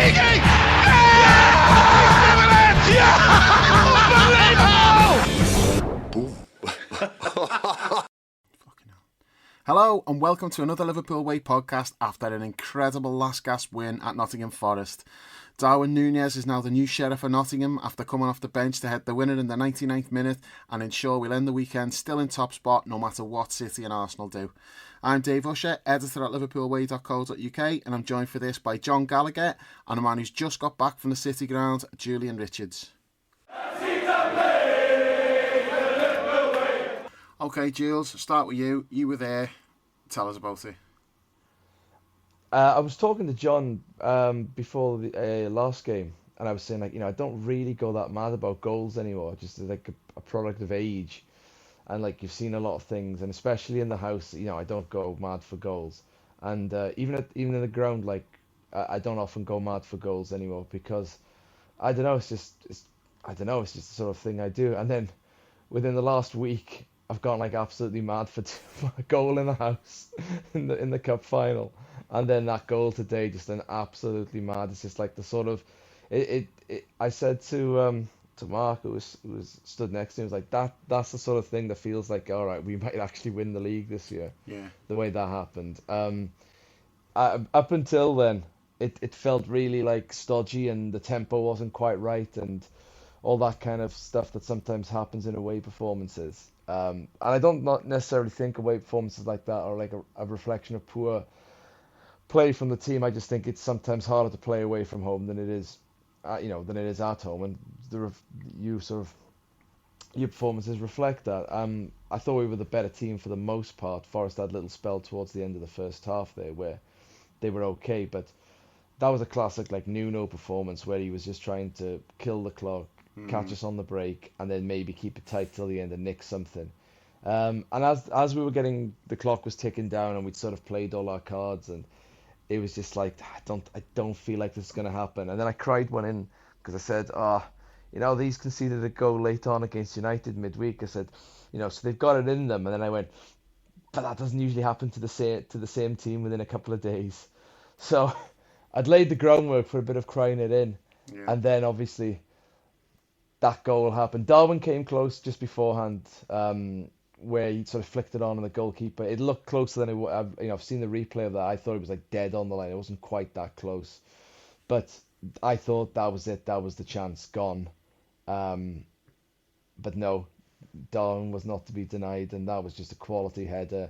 Origi! Yeah! Unbelievable! Hello and welcome to another Liverpool Way podcast after an incredible last gasp win at Nottingham Forest. Darwin Nunez is now the new sheriff of Nottingham after coming off the bench to head the winner in the 99th minute and ensure we'll end the weekend still in top spot no matter what City and Arsenal do. I'm Dave Usher, editor at liverpoolway.co.uk, and I'm joined for this by John Gallagher and a man who's just got back from the City Ground, Julian Richards. Okay, Jules, start with you. You were there. Tell us about it. I was talking to John before the last game, and I was saying, like, I don't really go that mad about goals anymore. Just like a product of age, and like you've seen a lot of things, and especially in the house, I don't go mad for goals. And even in the ground, like I don't often go mad for goals anymore because I don't know. It's just the sort of thing I do. And then within the last week, I've gone like absolutely mad for a goal in the house in the cup final, and then that goal today just an absolutely mad. It's just like the sort of it. I said to Mark, who was stood next to him, was like that's the sort of thing that feels like, all right, we might actually win the league this year. Yeah. The way that happened. Up until then, it felt really like stodgy and the tempo wasn't quite right and all that kind of stuff that sometimes happens in away performances. And I don't not necessarily think away performances like that are like a reflection of poor play from the team. I just think it's sometimes harder to play away from home than it is, than it is at home. And your performances reflect that. I thought we were the better team for the most part. Forest had a little spell towards the end of the first half there where they were okay, but that was a classic like Nuno performance where he was just trying to kill the clock, catch us on the break, and then maybe keep it tight till the end and nick something. And as we were the clock was ticking down, and we'd sort of played all our cards, and it was just like I don't feel like this is gonna happen. And then I cried one in because I said, these conceded a goal late on against United midweek. I said, so they've got it in them. And then I went, but that doesn't usually happen to the same team within a couple of days. So I'd laid the groundwork for a bit of crying it in, and then obviously that goal happened. Darwin came close just beforehand, where he sort of flicked it on the goalkeeper. It looked closer than it was. I've seen the replay of that. I thought it was like dead on the line. It wasn't quite that close, but I thought that was it. That was the chance gone. But no, Darwin was not to be denied, and that was just a quality header,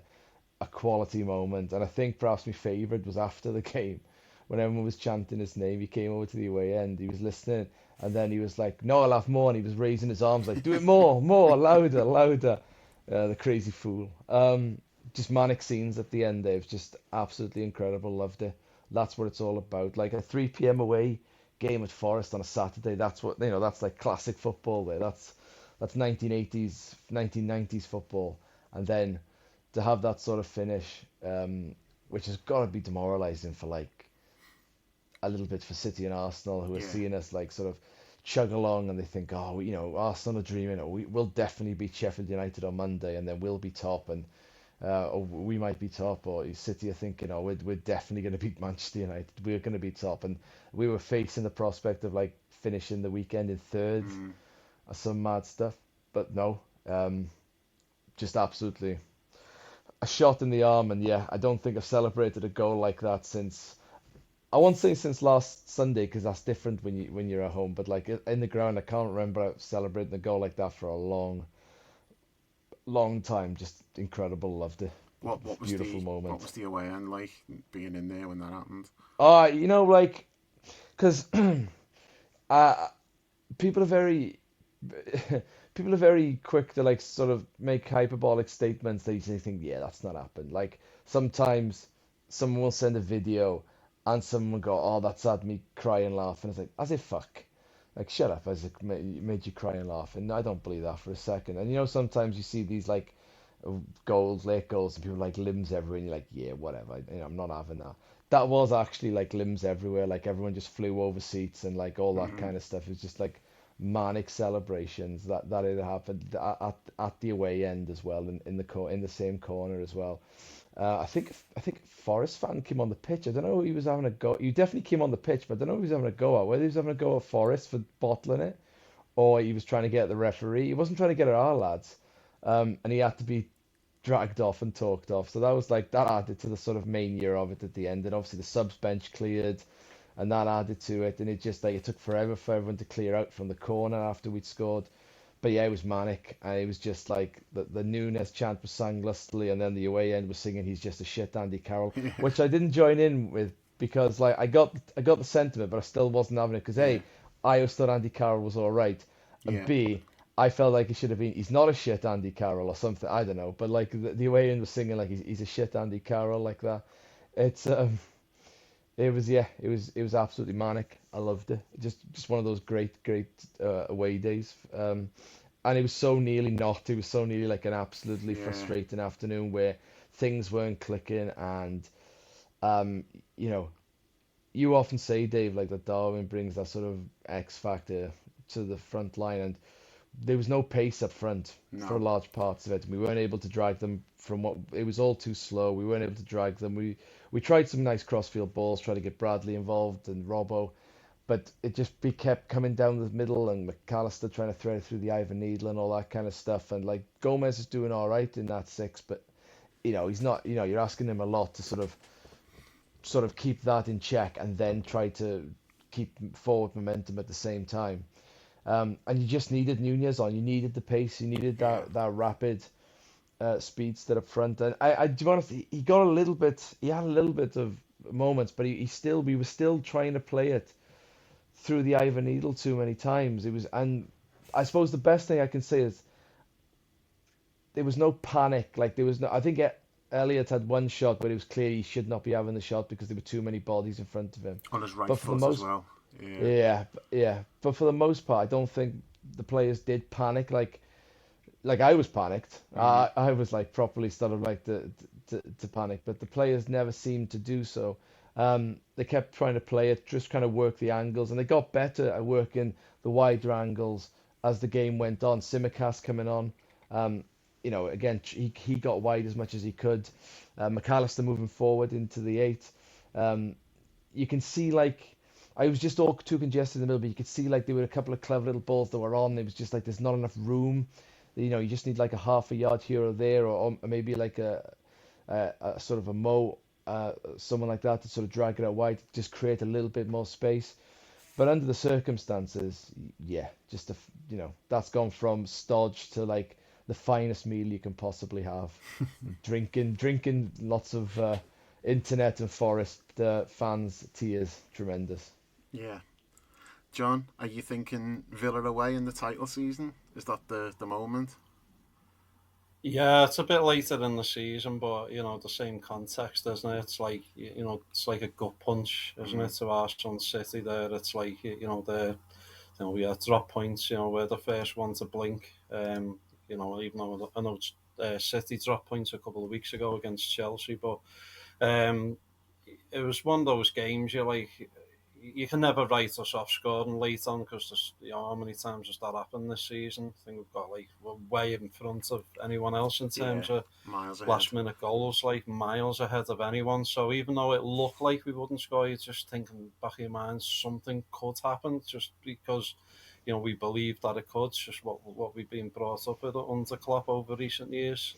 a quality moment. And I think perhaps my favourite was after the game when everyone was chanting his name. He came over to the away end. He was listening. And then he was like, no, I'll have more. And he was raising his arms like, do it more, louder, louder. The crazy fool. Just manic scenes at the end there. It was just absolutely incredible. Loved it. That's what it's all about. Like a 3 p.m. away game at Forest on a Saturday. That's what, that's like classic football there. That's 1980s, 1990s football. And then to have that sort of finish, which has got to be demoralising for like a little bit for City and Arsenal, who are seeing us like sort of chug along, and they think, Arsenal are dreaming, we'll definitely beat Sheffield United on Monday, and then we'll be top, and or we might be top, or City are thinking, we're definitely going to beat Manchester United, we're going to be top, and we were facing the prospect of like finishing the weekend in third, or some mad stuff, but no, just absolutely a shot in the arm, and I don't think I've celebrated a goal like that since. I won't say since last Sunday because that's different when you're at home. But like in the ground, I can't remember celebrating a goal like that for a long, long time. Just incredible, loved it. What was beautiful moment. What was the away end like being in there when that happened? Like, because people are very quick to like sort of make hyperbolic statements. They think, that's not happened. Like sometimes someone will send a video. And someone will go, oh, that's had me cry and laugh. And it's like, as if fuck. Like, shut up, as it made you cry and laugh. And I don't believe that for a second. And sometimes you see these like late goals, and people like limbs everywhere. And you're like, yeah, whatever. I'm not having that. That was actually like limbs everywhere. Like everyone just flew over seats and like all that kind of stuff. It was just like manic celebrations that it happened at the away end as well, in the same corner as well. I think Forest fan came on the pitch. I don't know who he was having a go. He definitely came on the pitch, but I don't know who he was having a go at. Whether he was having a go at Forest for bottling it, or he was trying to get at the referee. He wasn't trying to get at our lads, and he had to be dragged off and talked off. So that was like that added to the sort of main year of it at the end. And obviously the subs bench cleared, and that added to it. And it just like it took forever for everyone to clear out from the corner after we'd scored. But yeah, it was manic, and it was just like the Nunez chant was sang lustily, and then the away end was singing "He's just a shit Andy Carroll," which I didn't join in with because like I got the sentiment, but I still wasn't having it because Yeah, A, I always thought Andy Carroll was all right, and yeah, B, I felt like he should have been. He's not a shit Andy Carroll or something. I don't know, but like the way in was singing like he's a shit Andy Carroll like that. It's it was yeah, it was absolutely manic. I loved it. Just one of those great away days. And it was so nearly not. It was so nearly like an absolutely yeah, frustrating afternoon where things weren't clicking, and um, you know, you often say, Dave, like that Darwin brings that sort of X factor to the front line, and there was no pace up front for no, large parts of it. We weren't able to drag them from what it was all too slow. We weren't able to drag them. We tried some nice crossfield balls, tried to get Bradley involved and Robbo, but it just kept coming down the middle, and McAllister trying to thread it through the eye of a needle and all that kind of stuff. And like Gomez is doing all right in that six, but he's not. You're asking him a lot to sort of keep that in check and then try to keep forward momentum at the same time. And you just needed Nunez on. You needed the pace. You needed yeah, that rapid speedster up front. And to be honest, he got a little bit. He had a little bit of moments, but we were still trying to play it through the eye of a needle too many times. It was, and I suppose the best thing I can say is there was no panic. Like there was no. I think Elliot had one shot, but it was clear he should not be having the shot because there were too many bodies in front of him. on his right But for the foot as most well. Yeah, Yeah, yeah. But for the most part, I don't think the players did panic. Like I was panicked. mm, I was like properly started like to panic, but the players never seemed to do so. They kept trying to play it, just trying to work the angles, and they got better at working the wider angles as the game went on. Simicast coming on, um, again he got wide as much as he could. McAllister moving forward into the eight. Um, you can see like I was just all too congested in the middle, but you could see like there were a couple of clever little balls that were on. It was just like there's not enough room. You just need like a half a yard here or there, or maybe like a sort of a someone like that to sort of drag it out wide, just create a little bit more space. But under the circumstances, yeah, that's gone from stodge to like the finest meal you can possibly have. Drinking lots of internet and Forest fans tears, tremendous. yeah. John, are you thinking Villa away in the title season? Is that the moment? Yeah, it's a bit later in the season, but the same context, isn't it? It's like it's like a gut punch, isn't it, Mm, to Arsenal City there. It's like we had drop points. We're the first one to blink. Even though I know City drop points a couple of weeks ago against Chelsea, but um, it was one of those games you're like, you can never write us off scoring late on because how many times has that happened this season? I think we've got like we're way in front of anyone else in yeah, terms of miles ahead. last minute goals, like miles ahead of anyone. So even though it looked like we wouldn't score, you're just thinking back of your mind something could happen just because we believe that it could. It's just what we've been brought up with under Klopp over recent years.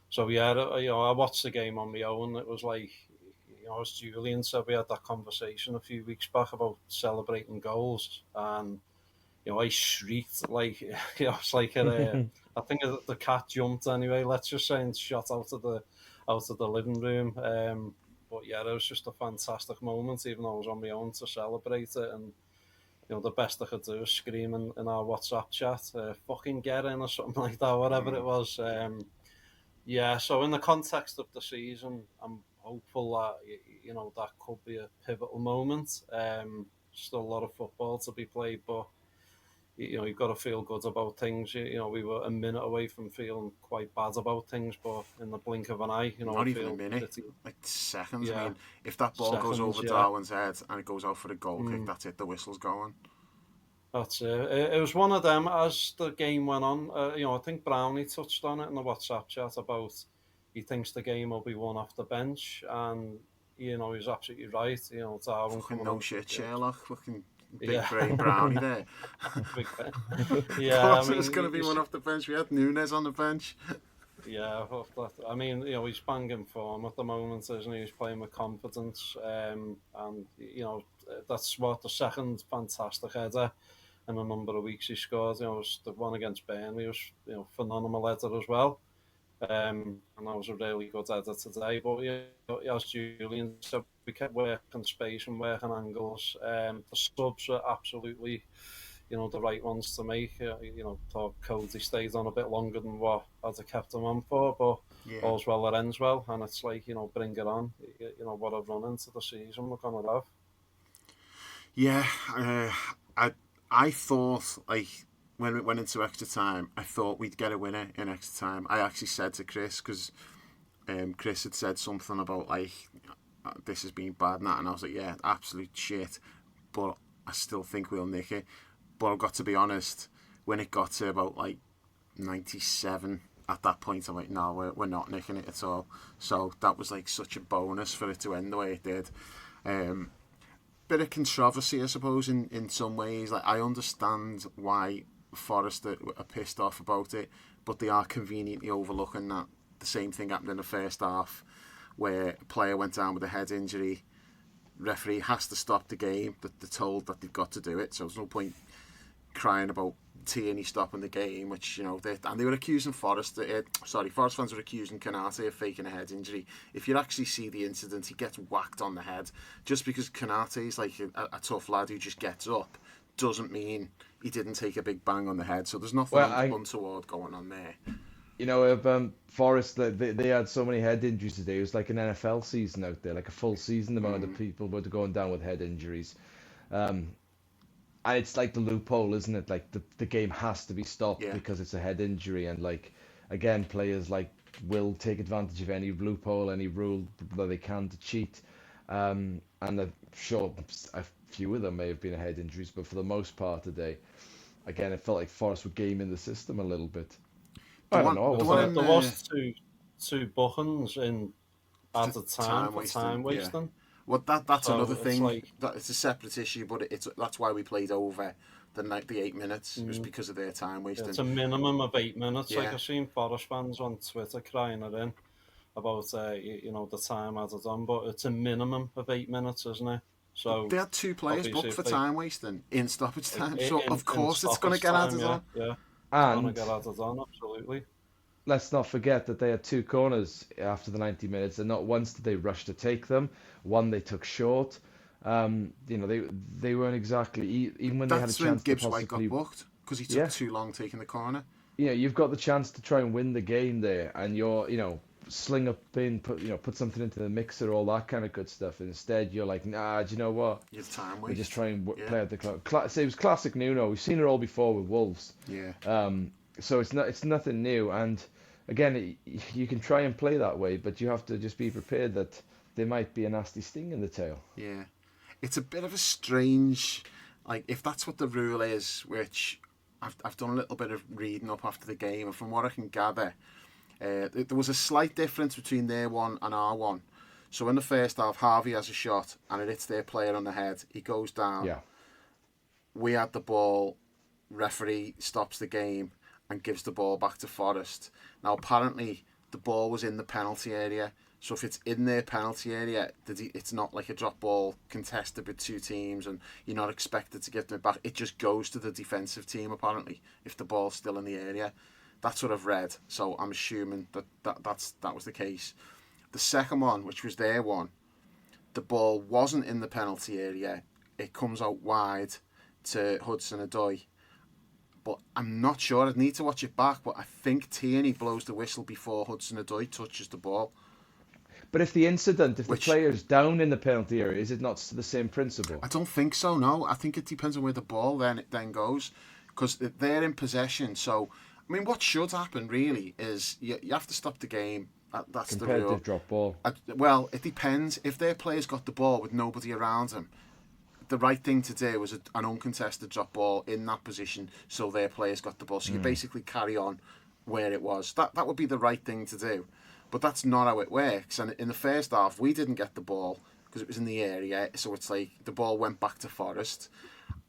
So yeah, I watched the game on my own. It was like, as Julian said, we had that conversation a few weeks back about celebrating goals, and I shrieked like, it's like I think the cat jumped anyway. Let's just say and shot out of the living room. But yeah, it was just a fantastic moment, even though I was on my own to celebrate it, and the best I could do was scream in our WhatsApp chat, "Fucking get in" or something like that, whatever it Mm, was. Yeah, so in the context of the season, I'm hopeful that that could be a pivotal moment. Still a lot of football to be played, but you've got to feel good about things. We were a minute away from feeling quite bad about things, but in the blink of an eye, we not even a feel minute, City, like seconds. I yeah, mean, if that ball goes seconds, over yeah. Darwin's head and it goes out for a goal kick, Mm, that's it. The whistle's going. that's it. It was one of them as the game went on. I think Brownie touched on it in the WhatsApp chat about. he thinks the game will be won off the bench, and he's absolutely right. Darwin Fucking coming no on. shit, Sherlock. Fucking big Yeah. brain brownie there. Big Ben. Of Yeah, I course it was mean, going to be one off the bench. We had Nunez on the bench. yeah, I mean, he's banging form at the moment, isn't he? He's playing with confidence, and that's what the second fantastic header in a number of weeks he scored. Was the one against Burnley was phenomenal header as well. And that was a really good header today. But as Julian said, we kept working space and working angles. The subs were absolutely, the right ones to make. Thought Cody stayed on a bit longer than what I'd have kept him on for, but Yeah. all's well that ends well, and it's like, bring it on. What a run into the season we're gonna have. Yeah, I thought, like, when it went into extra time, I thought we'd get a winner in extra time. I actually said to Chris, because Chris had said something about, like, this has been bad and that, and I was like, yeah, absolute shit, but I still think we'll nick it. But I've got to be honest, when it got to about, like, 97, at that point, I'm like, no, we're not nicking it at all. So that was, like, such a bonus for it to end the way it did. Bit of controversy, I suppose, in some ways. Like, I understand why Forest are pissed off about it, but they are conveniently overlooking that the same thing happened in the first half, where a player went down with a head injury. Referee has to stop the game. That they're told that they've got to do it, so there's no point crying about Tierney stopping the game, which, they were accusing Forest fans were accusing Konate of faking a head injury. If you actually see the incident, he gets whacked on the head. Just because Konate is like a tough lad who just gets up doesn't mean he didn't take a big bang on the head. So there's nothing untoward going on there. Forest, they had so many head injuries today. It was like an NFL season out there, like a full season. The amount of people were going down with head injuries. And it's like the loophole, isn't it? Like the game has to be stopped because it's a head injury, and like, again, players will take advantage of any loophole, any rule that they can to cheat. And I'm sure a few of them may have been head injuries, but for the most part today, again, it felt like Forest were gaming the system a little bit. I don't know. There was two buttons in at the time for time wasting. Yeah. Well, that's another thing. It's a separate issue, but that's why we played over the 8 minutes. It was because of their time wasting. It's a minimum of 8 minutes. Yeah. Like, I've seen Forest fans on Twitter crying it in about the time added on, but it's a minimum of 8 minutes, isn't it? So they had two players booked for time wasting in stoppage time, so of course it's going to get added on. Yeah, and it's going to get added on, absolutely. Let's not forget that they had two corners after the 90 minutes, and not once did they rush to take them. One they took short. They weren't exactly, even when they had a chance to possibly... Gibbs-White got booked because he took too long taking the corner. You've got the chance to try and win the game there, and you're, sling up in, put something into the mixer, all that kind of good stuff. Instead, you're like, nah, do you know what? You have time waste. We just try and play out the clock. So it was classic Nuno. We've seen it all before with Wolves. Yeah. So it's nothing new, and again, you can try and play that way, but you have to just be prepared that there might be a nasty sting in the tail. Yeah. It's a bit of a strange, like, if that's what the rule is, which I've done a little bit of reading up after the game, and from what I can gather, there was a slight difference between their one and our one. So in the first half, Harvey has a shot, and it hits their player on the head. He goes down. Yeah. We had the ball. Referee stops the game and gives the ball back to Forest. Now, apparently, the ball was in the penalty area. So if it's in their penalty area, it's not like a drop ball contested with two teams and you're not expected to give them it back. It just goes to the defensive team, apparently, if the ball's still in the area. That's what I've read. So I'm assuming that was the case. The second one, which was their one, the ball wasn't in the penalty area. It comes out wide to Hudson-Odoi. But I'm not sure. I'd need to watch it back. But I think Tierney blows the whistle before Hudson-Odoi touches the ball. But if the player's down in the penalty area, is it not the same principle? I don't think so, no. I think it depends on where the ball then goes. Because they're in possession. So, I mean, what should happen, really, is you have to stop the game. That's the rule. Competitive drop ball. Well, it depends. If their player's got the ball with nobody around him, the right thing to do was an uncontested drop ball in that position so their players got the ball. So you basically carry on where it was. That would be the right thing to do. But that's not how it works. And in the first half, we didn't get the ball because it was in the area. So it's like the ball went back to Forest.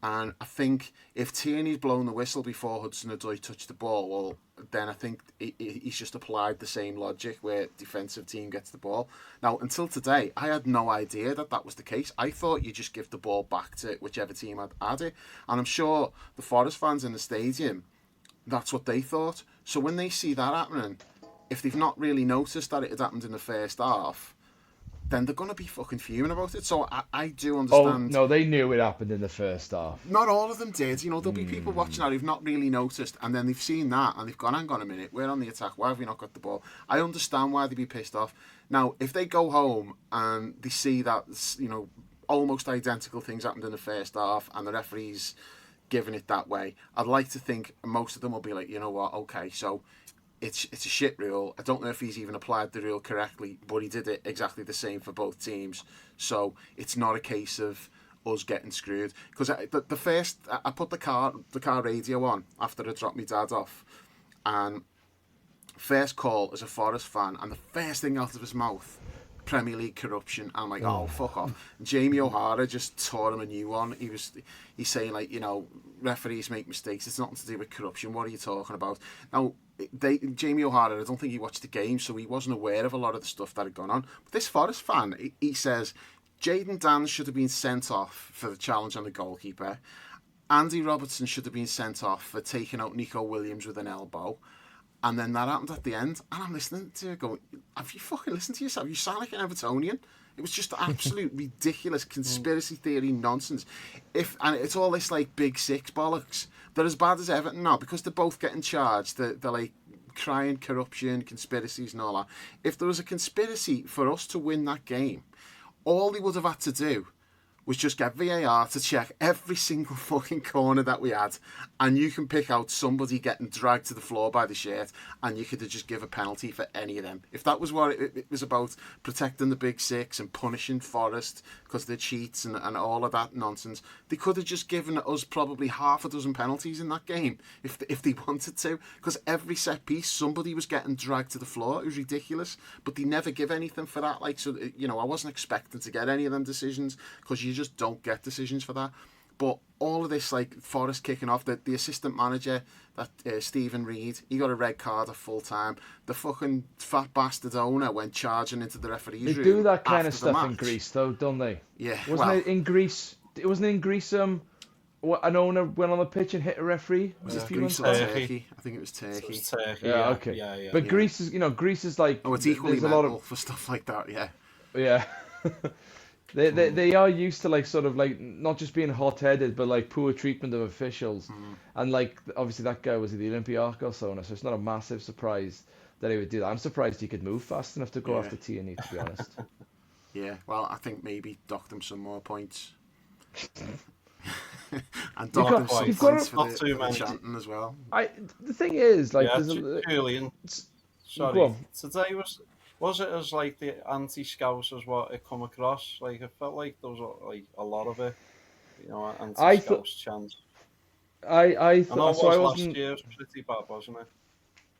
And I think if Tierney's blown the whistle before Hudson-Odoi touched the ball, well, then I think he's just applied the same logic where defensive team gets the ball. Now, until today, I had no idea that was the case. I thought you just give the ball back to whichever team had it. And I'm sure the Forest fans in the stadium, that's what they thought. So when they see that happening, if they've not really noticed that it had happened in the first half, then they're going to be fucking fuming about it. So I do understand. Oh, no, they knew it happened in the first half. Not all of them did. You know, there'll be people watching that who've not really noticed, and then they've seen that, and they've gone, hang on a minute, we're on the attack, why have we not got the ball? I understand why they'd be pissed off. Now, if they go home and they see that, you know, almost identical things happened in the first half, and the referee's giving it that way, I'd like to think most of them will be like, you know what, okay, so it's a shit rule. I don't know if he's even applied the rule correctly, but he did it exactly the same for both teams. So it's not a case of us getting screwed. Because the first, I put the car radio on after I dropped my dad off, and first call as a Forest fan, and the first thing out of his mouth, Premier League corruption. I'm like, oh, fuck off. And Jamie O'Hara just taught him a new one. He's saying, like, you know, referees make mistakes. It's nothing to do with corruption. What are you talking about? Now, Jamie O'Hara, I don't think he watched the game, so he wasn't aware of a lot of the stuff that had gone on. But this Forest fan, he says, Jayden Danns should have been sent off for the challenge on the goalkeeper. Andy Robertson should have been sent off for taking out Nico Williams with an elbow. And then that happened at the end. And I'm listening to it going, have you fucking listened to yourself? You sound like an Evertonian. It was just absolute ridiculous conspiracy theory nonsense. And it's all this like Big Six bollocks. They're as bad as Everton now because they're both getting charged. They're like crying corruption, conspiracies and all that. If there was a conspiracy for us to win that game, all they would have had to do was just get VAR to check every single fucking corner that we had, and you can pick out somebody getting dragged to the floor by the shirt, and you could have just give a penalty for any of them. If that was what it was about, protecting the Big Six and punishing Forest because they're cheats and all of that nonsense, they could have just given us probably half a dozen penalties in that game if they wanted to, because every set piece somebody was getting dragged to the floor. It was ridiculous, but they never give anything for that. Like, so, you know, I wasn't expecting to get any of them decisions because you just don't get decisions for that. But all of this, like Forest kicking off, the assistant manager, that Stephen Reid, he got a red card at full time. The fucking fat bastard owner went charging into the referee's room. They do that kind of stuff in Greece, though, don't they? Yeah. Wasn't it in Greece? It wasn't in Greece. An owner went on the pitch and hit a referee. Was it a few months Greece or back? Turkey? I think it was Turkey. It was Turkey. Yeah, okay. Yeah. But Greece is like, oh, it's equally there's a mental lot of for stuff like that. Yeah. yeah. They are used to like sort of like not just being hot-headed, but like poor treatment of officials, and like obviously that guy was the Olympiacos owner, so it's not a massive surprise that he would do that. I'm surprised he could move fast enough to go after Tierney, to be honest. Yeah, well, I think maybe docked him some more points. And docked him some points for the chanting as well. The thing is, like, Julian, sorry, today was it as like the anti-Scouse as what it come across? Like, it felt like there was like a lot of it, you know, anti-Scouse chants. I thought so. Last year was pretty bad, wasn't it?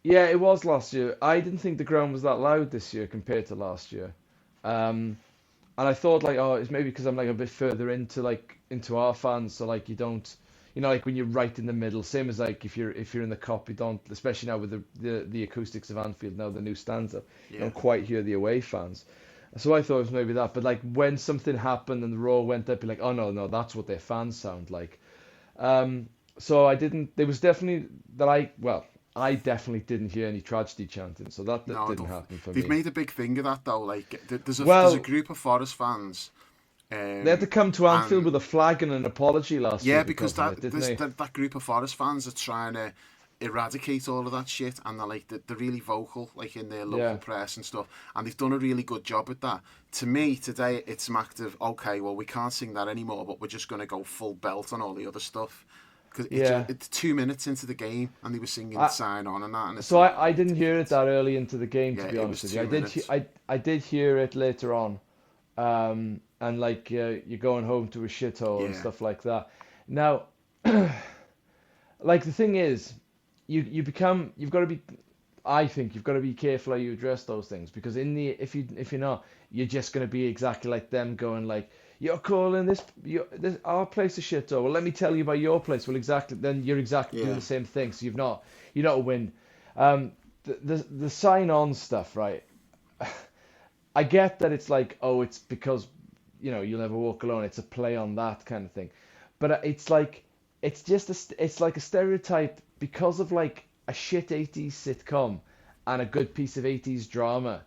Yeah, it was last year. I didn't think the ground was that loud this year compared to last year, and I thought like, oh, it's maybe because I'm like a bit further into our fans, so like you don't, you know, like when you're right in the middle, same as like if you're in the Kop, you don't, especially now with the acoustics of Anfield, now the new stanza, you don't quite hear the away fans. So I thought it was maybe that, but like when something happened and the roar went up, you're like, oh no, that's what their fans sound like. So I didn't. There was definitely I definitely didn't hear any tragedy chanting, so that didn't happen for me. They've made a big thing of that though. Like there's a group of Forest fans. They had to come to Anfield with a flag and an apology last year. Yeah, because that group of Forest fans are trying to eradicate all of that shit, and they're really vocal, like in their local press and stuff, and they've done a really good job with that. To me, today it's some act of, okay, well, we can't sing that anymore, but we're just going to go full belt on all the other stuff. Because it's 2 minutes into the game, and they were singing "Sign On" and that. And so I didn't hear it that early into the game, to be honest with you. I did hear it later on, and like you're going home to a shithole and stuff like that. Now, like the thing is, you've got to be. I think you've got to be careful how you address those things, because if you're not, you're just going to be exactly like them, going like, you're calling this our place a shit. Well, let me tell you about your place. Well, exactly. Then you're exactly doing Yeah. the same thing. So you're not a win. The sign on stuff, right? I get that it's like, oh, it's because, you'll never walk alone. It's a play on that kind of thing, but it's like, it's like a stereotype because of like a shit 80s sitcom and a good piece of 80s drama.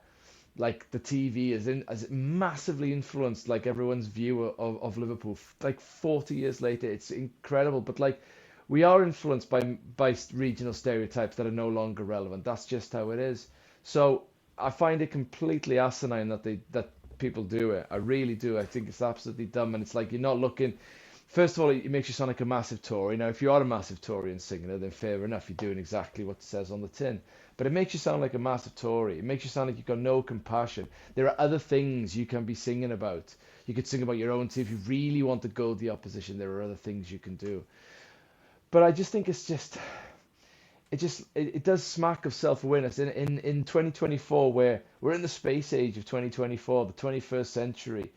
Like the TV has massively influenced like everyone's view of Liverpool. Like 40 years later, it's incredible. But like, we are influenced by regional stereotypes that are no longer relevant. That's just how it is. So I find it completely asinine that people do it. I really do. I think it's absolutely dumb, and it's like, you're not looking. First of all, it makes you sound like a massive Tory. Now, if you are a massive Tory and singing it, then fair enough, you're doing exactly what it says on the tin. But it makes you sound like a massive Tory. It makes you sound like you've got no compassion. There are other things you can be singing about. You could sing about your own team. If you really want to goad the opposition, there are other things you can do. But I just think it does smack of self-awareness in 2024, where we're in the space age of 2024, the 21st century,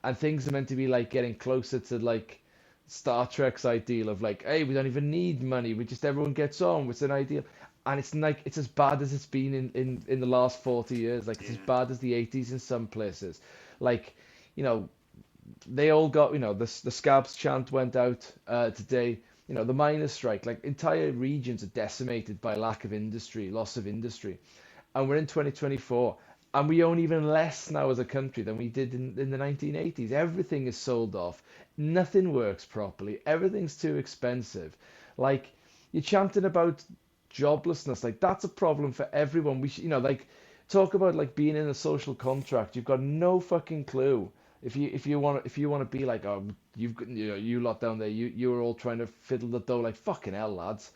and things are meant to be like getting closer to like Star Trek's ideal of like, hey, we don't even need money, we just, everyone gets on, it's an ideal. And it's like, it's as bad as it's been in the last 40 years. Like, it's as bad as the 80s in some places. Like, you know, they all got, the scabs chant went out today. The miners' strike, like entire regions are decimated by lack of industry, loss of industry. And we're in 2024, and we own even less now as a country than we did in the 1980s. Everything is sold off. Nothing works properly. Everything's too expensive. Like, you're chanting about joblessness. Like, that's a problem for everyone. We should, like, talk about like being in a social contract. You've got no fucking clue. If you want to be like, oh, you lot down there, you're all trying to fiddle the dough, like, fucking hell, lads.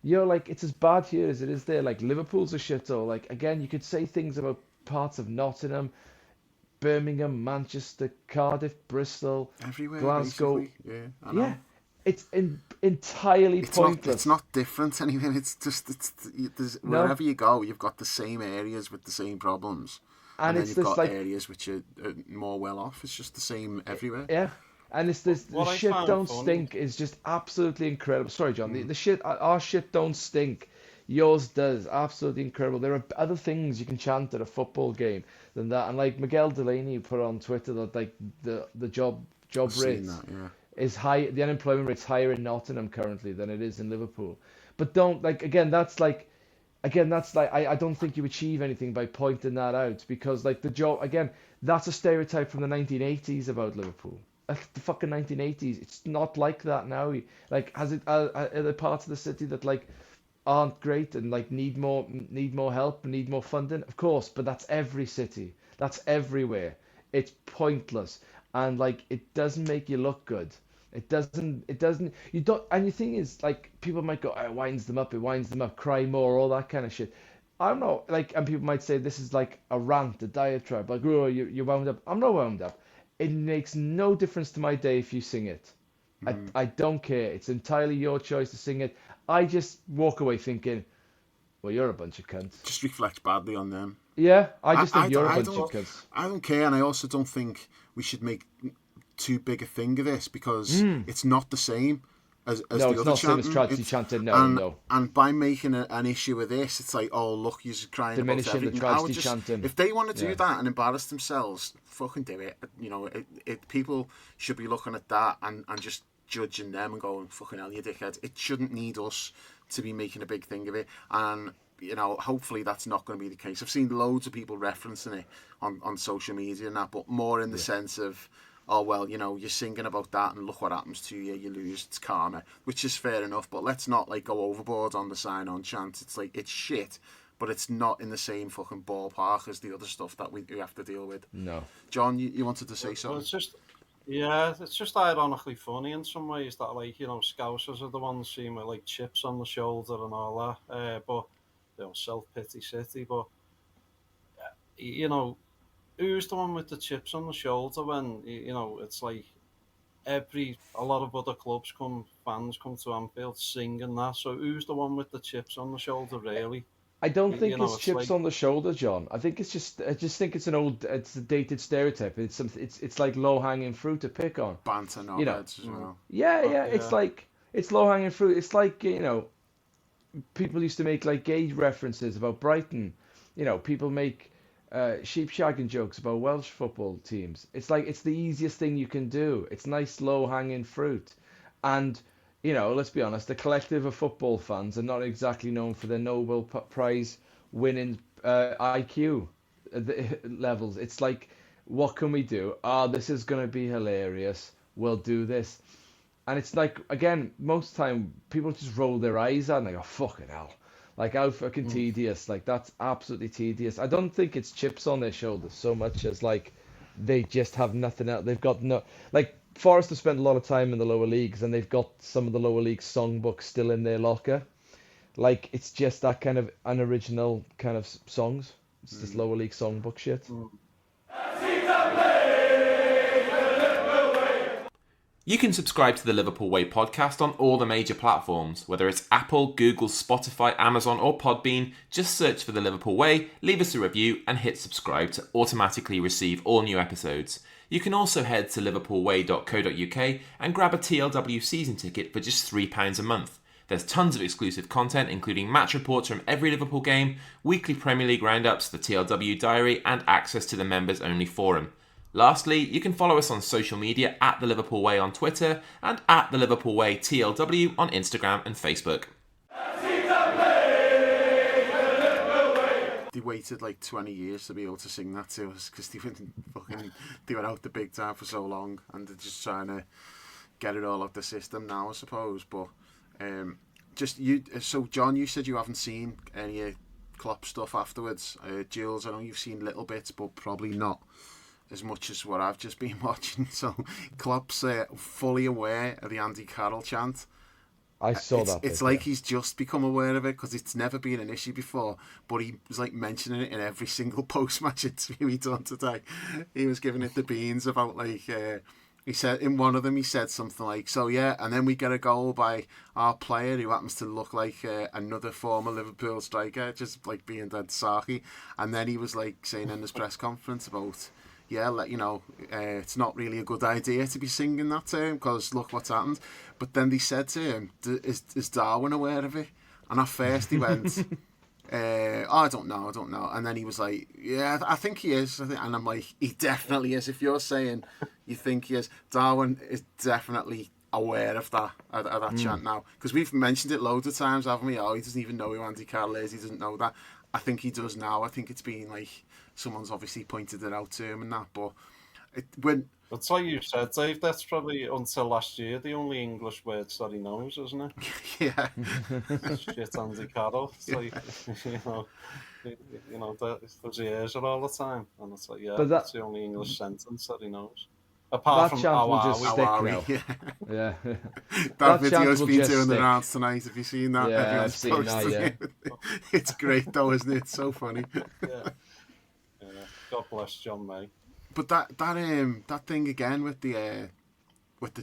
You're like, it's as bad here as it is there. Like, Liverpool's a shithole. Like, again, you could say things about parts of Nottingham, Birmingham, Manchester, Cardiff, Bristol, Everywhere, Glasgow. basically. Yeah, I Yeah, know. it's entirely It's not. pointless. It's not different anything. No, Wherever you go, you've got the same areas with the same problems, and and then it's you've this got like, areas which are more well off. It's just the same everywhere. yeah, and it's this, the What I shit find don't funny, stink is just absolutely incredible. Sorry, John, the shit, our shit don't stink. Yours does. Absolutely incredible. There are other things you can chant at a football game than that. And like Miguel Delaney put on Twitter that like the I've job seen rate that. Yeah. is high. The unemployment rate's higher in Nottingham currently than it is in Liverpool. But don't, like, again, that's like I don't think you achieve anything by pointing that out, because like the job, again, that's a stereotype from the 1980s about Liverpool. Like, the fucking 1980s, it's not like that now. Like, has it are there parts of the city that like aren't great and like need more help and need more funding? Of course, but that's every city. That's everywhere. It's pointless, and like, it doesn't make you look good. It doesn't, you don't, and the thing is, like, people might go, oh, it winds them up, cry more, all that kind of shit. I'm not like, and people might say this is like a rant, a diatribe, like, oh, you're wound up. I'm not wound up. It makes no difference to my day if you sing it. I don't care. It's entirely your choice to sing it. I just walk away thinking, well, you're a bunch of cunts. Just reflects badly on them. Yeah, I just think I, you're a I bunch don't of cunts. I don't care, and I also don't think we should make too big a thing of this, because it's not the same as No, the it's other not the same as chanting. tragedy chanting. No, And no. and by making an issue of this, it's like, oh, look, you're crying about Diminishing the everything. I would tragedy just, chanting. if they want to do Yeah. that and embarrass themselves, fucking do it. People should be looking at that and just judging them and going, fucking hell, you dickhead. It shouldn't need us to be making a big thing of it. And hopefully that's not going to be the case. I've seen loads of people referencing it on social media and that, but more in the sense of, oh, well, you're singing about that and look what happens to you, you lose, it's karma, which is fair enough, but let's not like go overboard on the sign-on chant. It's like, it's shit, but it's not in the same fucking ballpark as the other stuff that we have to deal with. No. John, you wanted to say well, something? it's just ironically funny in some ways that, like, Scousers are the ones seen with like chips on the shoulder and all that. But self-pity city. But you know, who's the one with the chips on the shoulder when it's like a lot of other fans come to Anfield singing that. So who's the one with the chips on the shoulder, really? I don't think You know, it's it's chips like on the shoulder, John. I think I just think it's a dated stereotype. It's like low hanging fruit to pick on. Banter You know, knobheads as well. yeah. It's yeah, like it's low hanging fruit. It's like people used to make like gay references about Brighton. People make sheep shagging jokes about Welsh football teams. It's like it's the easiest thing you can do. It's nice low hanging fruit, and let's be honest, the collective of football fans are not exactly known for their Nobel Prize winning IQ levels. It's like, what can we do? This is gonna be hilarious. We'll do this. And it's like, again, most time people just roll their eyes at it and they go, fucking hell. Like, how fucking tedious. Like, that's absolutely tedious. I don't think it's chips on their shoulders so much as, like, they just have nothing else. They've got no. Like, Forest have spent a lot of time in the lower leagues and they've got some of the lower league songbooks still in their locker. Like, it's just that kind of unoriginal kind of songs. It's just lower league songbook shit. You can subscribe to the Liverpool Way podcast on all the major platforms, whether it's Apple, Google, Spotify, Amazon or Podbean. Just search for the Liverpool Way, leave us a review and hit subscribe to automatically receive all new episodes. You can also head to liverpoolway.co.uk and grab a TLW season ticket for just £3 a month. There's tons of exclusive content, including match reports from every Liverpool game, weekly Premier League roundups, the TLW diary and access to the members-only forum. Lastly, you can follow us on social media at The Liverpool Way on Twitter and at The Liverpool Way TLW on Instagram and Facebook. They waited like 20 years to be able to sing that to us because they were out the big time for so long and they're just trying to get it all out the system now, I suppose. But so John, you said you haven't seen any Klopp stuff afterwards. Jules, I know you've seen little bits, but probably not as much as what I've just been watching. So Klopp's fully aware of the Andy Carroll chant. I saw that. It's like he's just become aware of it because it's never been an issue before. But he was like mentioning it in every single post-match interview he done today. He was giving it the beans about like he said in one of them he said something like, "So yeah, and then we get a goal by our player who happens to look like another former Liverpool striker, just like being dead sarky." And then he was like saying in his press conference about, it's not really a good idea to be singing that to him because look what's happened. But then they said to him, is Darwin aware of it? And at first he went, I don't know. And then he was like, yeah, I think he is. And I'm like, he definitely is. If you're saying you think he is, Darwin is definitely aware of that chant now. Because we've mentioned it loads of times, haven't we? Oh, he doesn't even know who Andy Carroll is. He doesn't know that. I think he does now. I think it's been like, someone's obviously pointed it out to him and that. But it's like you said, Dave, that's probably until last year the only English words that he knows, isn't it? Yeah. Shit, Andy Carroll. It's like, those ears are all the time. And it's like, But that's the only English sentence that he knows. that Apart from chant will how just are we? stick now. Yeah. That video's will been just doing the stick. rounds tonight. Have you seen that? Yeah, Everyone's I've seen that, posting it. It's great though, isn't it? It's so funny. Yeah. God bless John May. But that thing again with the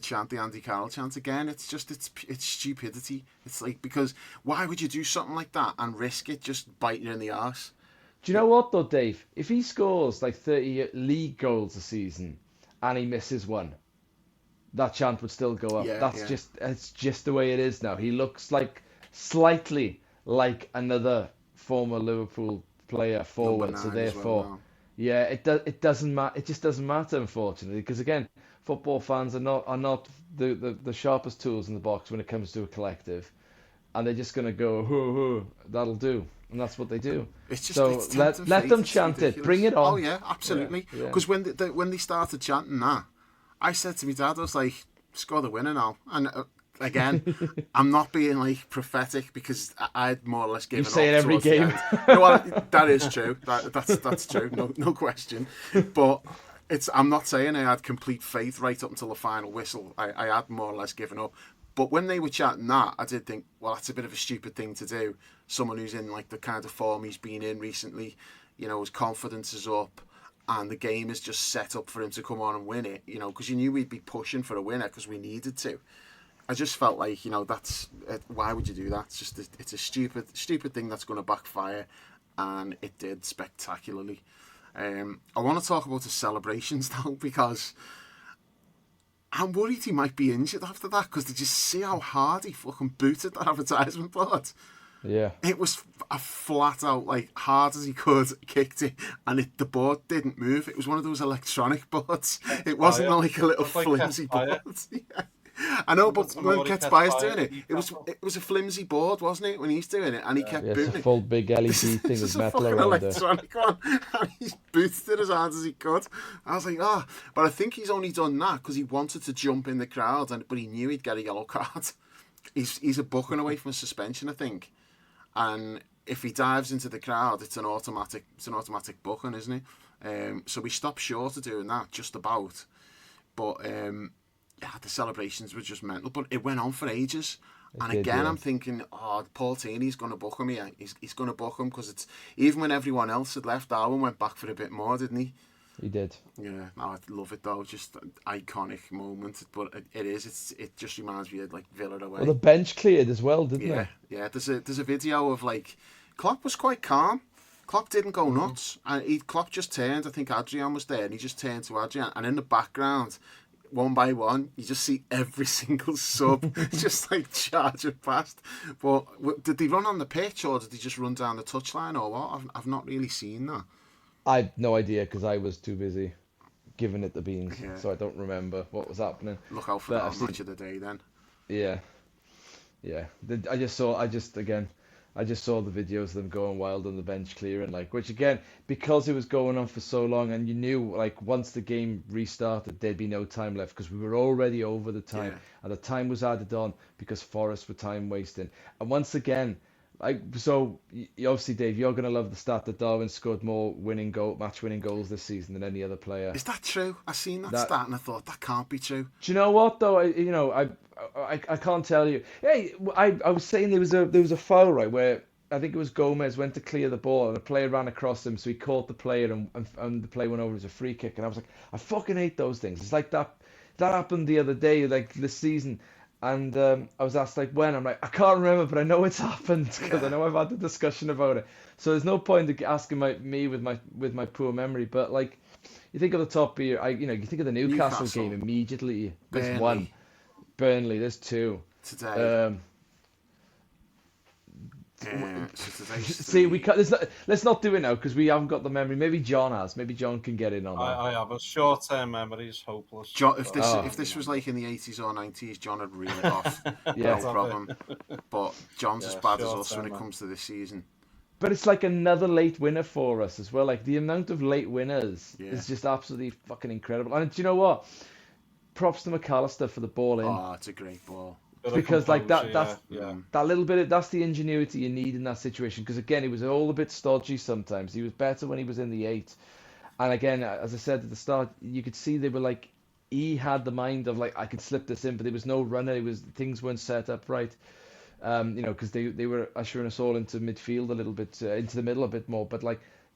chant, the Andy Carroll chant again, it's stupidity. It's like, because why would you do something like that and risk it just biting you in the arse? Do you know what though, Dave? If he scores like 30 league goals a season and he misses one, that chant would still go up. It's just the way it is now. He looks like slightly like another former Liverpool player forward, so therefore, it doesn't matter. It just doesn't matter, unfortunately, because again, football fans are not the sharpest tools in the box when it comes to a collective, and they're just gonna go, hoo, that'll do. And that's what they do. It's just, so let them chant it. Bring it on. Oh yeah, absolutely. Because when they started chanting that, I said to my dad, I was like, "Score the winner now." And again, I'm not being like prophetic because I'd more or less given up. You say it every game. No, well, that is true. That's true. No question. But I'm not saying I had complete faith right up until the final whistle. I had more or less given up. But when they were chanting that, I did think, well, that's a bit of a stupid thing to do. Someone who's in like the kind of form he's been in recently, his confidence is up, and the game is just set up for him to come on and win it. Because you knew we'd be pushing for a winner because we needed to. I just felt like, that's why would you do that? It's a stupid thing that's going to backfire, and it did spectacularly. I want to talk about the celebrations though, because I'm worried he might be injured after that, because did you see how hard he fucking booted that advertisement board? Yeah. It was a flat out, like, hard as he could, kicked it, and the board didn't move. It was one of those electronic boards. It wasn't like a little flimsy board. Yeah. I know, but when Ketspyre's doing it, it was a flimsy board, wasn't it, when he's doing it, and he kept booting it's a full big LED thing with metal around it. This is a fucking electronic one, and he's booted it as hard as he could. I was like, but I think he's only done that because he wanted to jump in the crowd, but he knew he'd get a yellow card. He's a booking away from a suspension, I think, and if he dives into the crowd, it's an automatic booking, isn't it? So we stopped short of doing that, just about, but. The celebrations were just mental, but it went on for ages. I'm thinking, Paul Tierney's going to book him here. He's going to book him because it's even when everyone else had left, Darwin went back for a bit more, didn't he? He did. Yeah, I love it though. Just an iconic moment, but it just reminds me of like Villa away. Well, the bench cleared as well, didn't it? Yeah. There's a video of like Klopp was quite calm. Klopp didn't go nuts, and Klopp just turned. I think Adrian was there, and he just turned to Adrian, and in the background, one by one, you just see every single sub just like charging past. But did they run on the pitch, or did they just run down the touchline, or what? I've not really seen that. I've no idea because I was too busy giving it the beans, so I don't remember what was happening. Look out for that match of the day then. Yeah. I just saw the videos of them going wild on the bench clearing, which again, because it was going on for so long, and you knew once the game restarted, there'd be no time left because we were already over the time, and the time was added on because Forest were time wasting. And once again, so obviously, Dave, you're gonna love the stat that Darwin scored more match winning goals this season than any other player. Is that true? I seen that stat and I thought that can't be true. Do you know what though? I can't tell you. Hey, I was saying there was a foul, right, where I think it was Gomez went to clear the ball and a player ran across him, so he caught the player and the play went over as a free kick, and I was like, I fucking hate those things. It's like that happened the other day, this season, and I was asked when. I'm like, I can't remember, but I know it's happened because I know I've had the discussion about it. So there's no point in asking me with my poor memory, but you think of the top here, you think of the Newcastle game immediately. There's one. Burnley, there's two. Today. See, we can't, let's not do it now because we haven't got the memory. Maybe John has. Maybe John can get in on that. I have a short-term memory. Is hopeless. John, if this was in the 80s or 90s, John would reel it off. No problem. But John's as bad as us when it comes to this season. But it's another late winner for us as well. The amount of late winners is just absolutely fucking incredible. And do you know what? Props to McAllister for the ball in. Oh, it's a great ball. Because that little bit that's the ingenuity you need in that situation. Because again, he was all a bit stodgy sometimes. He was better when he was in the 8. And again, as I said at the start, you could see they were he had the mind of I could slip this in, but there was no runner. Things weren't set up right. Because they were ushering us all into midfield a little bit, into the middle a bit more. But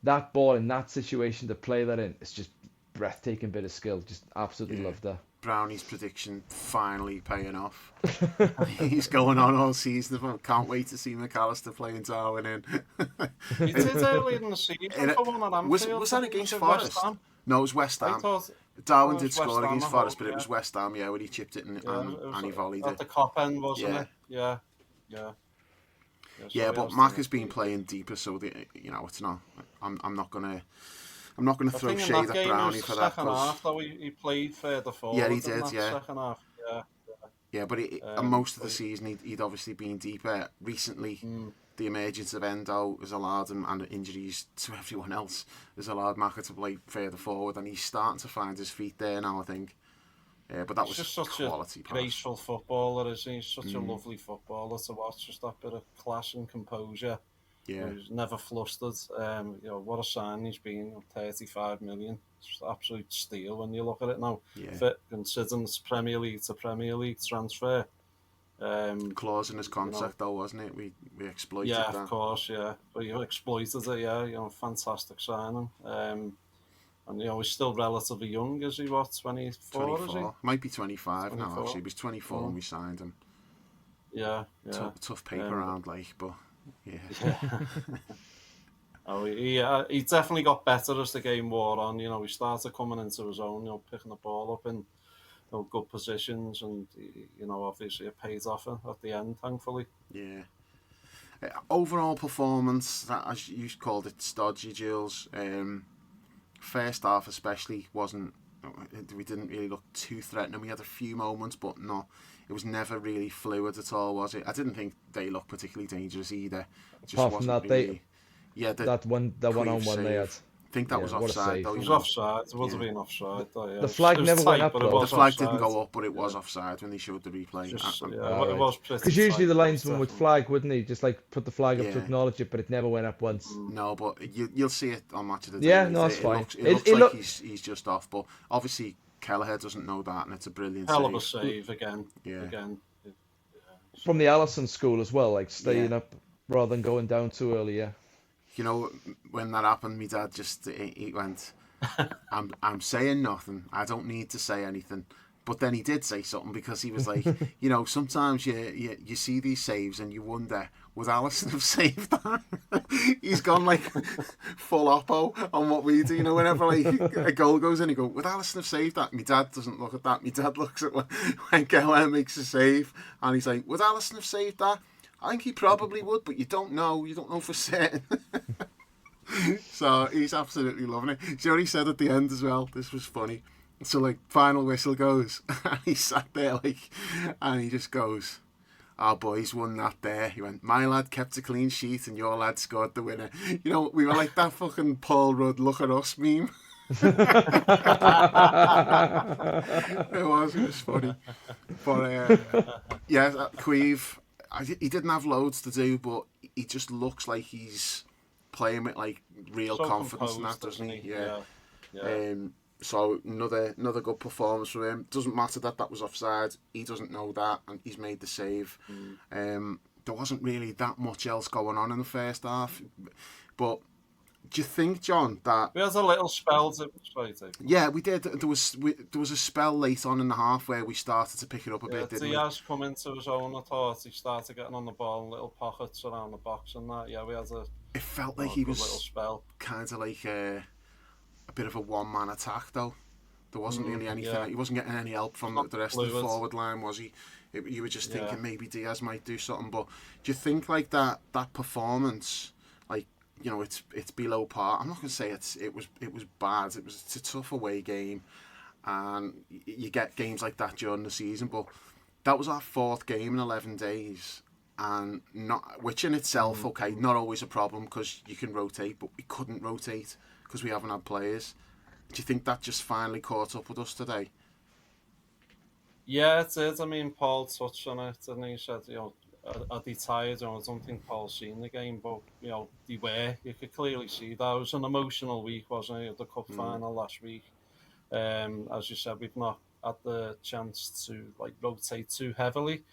that ball in that situation to play that in, it's just breathtaking bit of skill. Just absolutely loved that. Brownie's prediction finally paying off. He's going on all season. Can't wait to see McAllister playing Darwin in. He did early in the season for one at Anfield. Was that against Forest? No, it was West Ham. Darwin did score against Forest, but it was West Ham, when he chipped it and he volleyed it. At the Kop end, wasn't it? Yeah. Yeah, but Mac has been playing deeper, so it's not. I'm not gonna throw shade at Brownie for that. Second half, though, he played further forward. Yeah, he did. Second half. Yeah, but most of the season he'd obviously been deeper. Recently, the emergence of Endo has allowed him, and injuries to everyone else has allowed Maka to play further forward, and he's starting to find his feet there now, I think. But that was just such quality a graceful footballer, isn't he? He's such a lovely footballer to watch. Just that bit of class and composure. Yeah, he's never flustered. What a sign he's been. 35 million. It's absolute steal when you look at it now. Yeah. Considering it's Premier League to Premier League transfer. Clause in his contract, though, wasn't it? We exploited that. Yeah, of course, yeah. But you exploited it, yeah. Fantastic signing. And he's still relatively young, is he? What, 24? 24. Is he? Might be 25 now. 24. Actually, he was 24 when we signed him. Yeah. Tough paper round, like, but yeah. He definitely got better as the game wore on. He started coming into his own. Picking the ball up in good positions, and obviously it paid off at the end, thankfully. Yeah. Overall performance, that, as you called it, stodgy, Jules. First half especially wasn't. We didn't really look too threatening. We had a few moments, but no, it was never really fluid at all, was it? I didn't think they looked particularly dangerous either. It just Apart from wasn't that, really. that one-on-one they had. I think that was offside, though. It was offside. It would have been offside, though. Yeah. The flag never went up, though. The flag didn't go up, but it was offside when they showed the replay. It was pretty. Because usually the tight, linesman would flag, wouldn't he? Just like put the flag up to acknowledge it, but it never went up once. No, but you'll see it on Match of the Day. Yeah, no, it's fine. It looks like he's just off, but obviously Kelleher doesn't know that, and it's a brilliant hell of a save again. Yeah. Again. From the Allison school as well, like staying up rather than going down too early. Yeah. When that happened, my dad he went, I'm saying nothing. I don't need to say anything. But then he did say something, because he was like, sometimes you see these saves and you wonder, would Alisson have saved that? He's gone like full oppo on what we do. Whenever like a goal goes in, he goes, would Alisson have saved that? My dad doesn't look at that. My dad looks at when Gallagher makes a save, and he's like, would Alisson have saved that? I think he probably would, but you don't know. You don't know for certain. So he's absolutely loving it. See what he said at the end as well? This was funny. So, like, final whistle goes, and he sat there, like, and he just goes, "Our boys won that there." He went, "My lad kept a clean sheet, and your lad scored the winner." We were like that fucking Paul Rudd "look at us" meme. It was funny. But, Queeve, he didn't have loads to do, but he just looks like he's playing with, like, real confidence and that, doesn't he? Yeah. So another good performance from him. Doesn't matter that was offside. He doesn't know that, and he's made the save. There wasn't really that much else going on in the first half. But do you think, John, that we had a little spell? Yeah, we did. There was a spell late on in the half where we started to pick it up a bit, didn't we? Diaz come into his own. I thought he started getting on the ball in little pockets around the box and that. Yeah, we had It felt like he was little spell. Kind of like a bit of a one-man attack, though. There wasn't really anything. Yeah. He wasn't getting any help from the rest of the forward line, was he? You were just thinking maybe Diaz might do something. But do you think like that performance, like, it's below par? I'm not going to say it was bad. It's a tough away game, and you get games like that during the season. But that was our 4th game in 11 days. And which in itself, okay, not always a problem because you can rotate, but we couldn't rotate because we haven't had players. Do you think that just finally caught up with us today? Yeah, it did. I mean, Paul touched on it, and he said, are they tired? I don't think Paul's seen the game, but they were. You could clearly see that. It was an emotional week, wasn't it? The cup final last week. As you said, we've not had the chance to like rotate too heavily,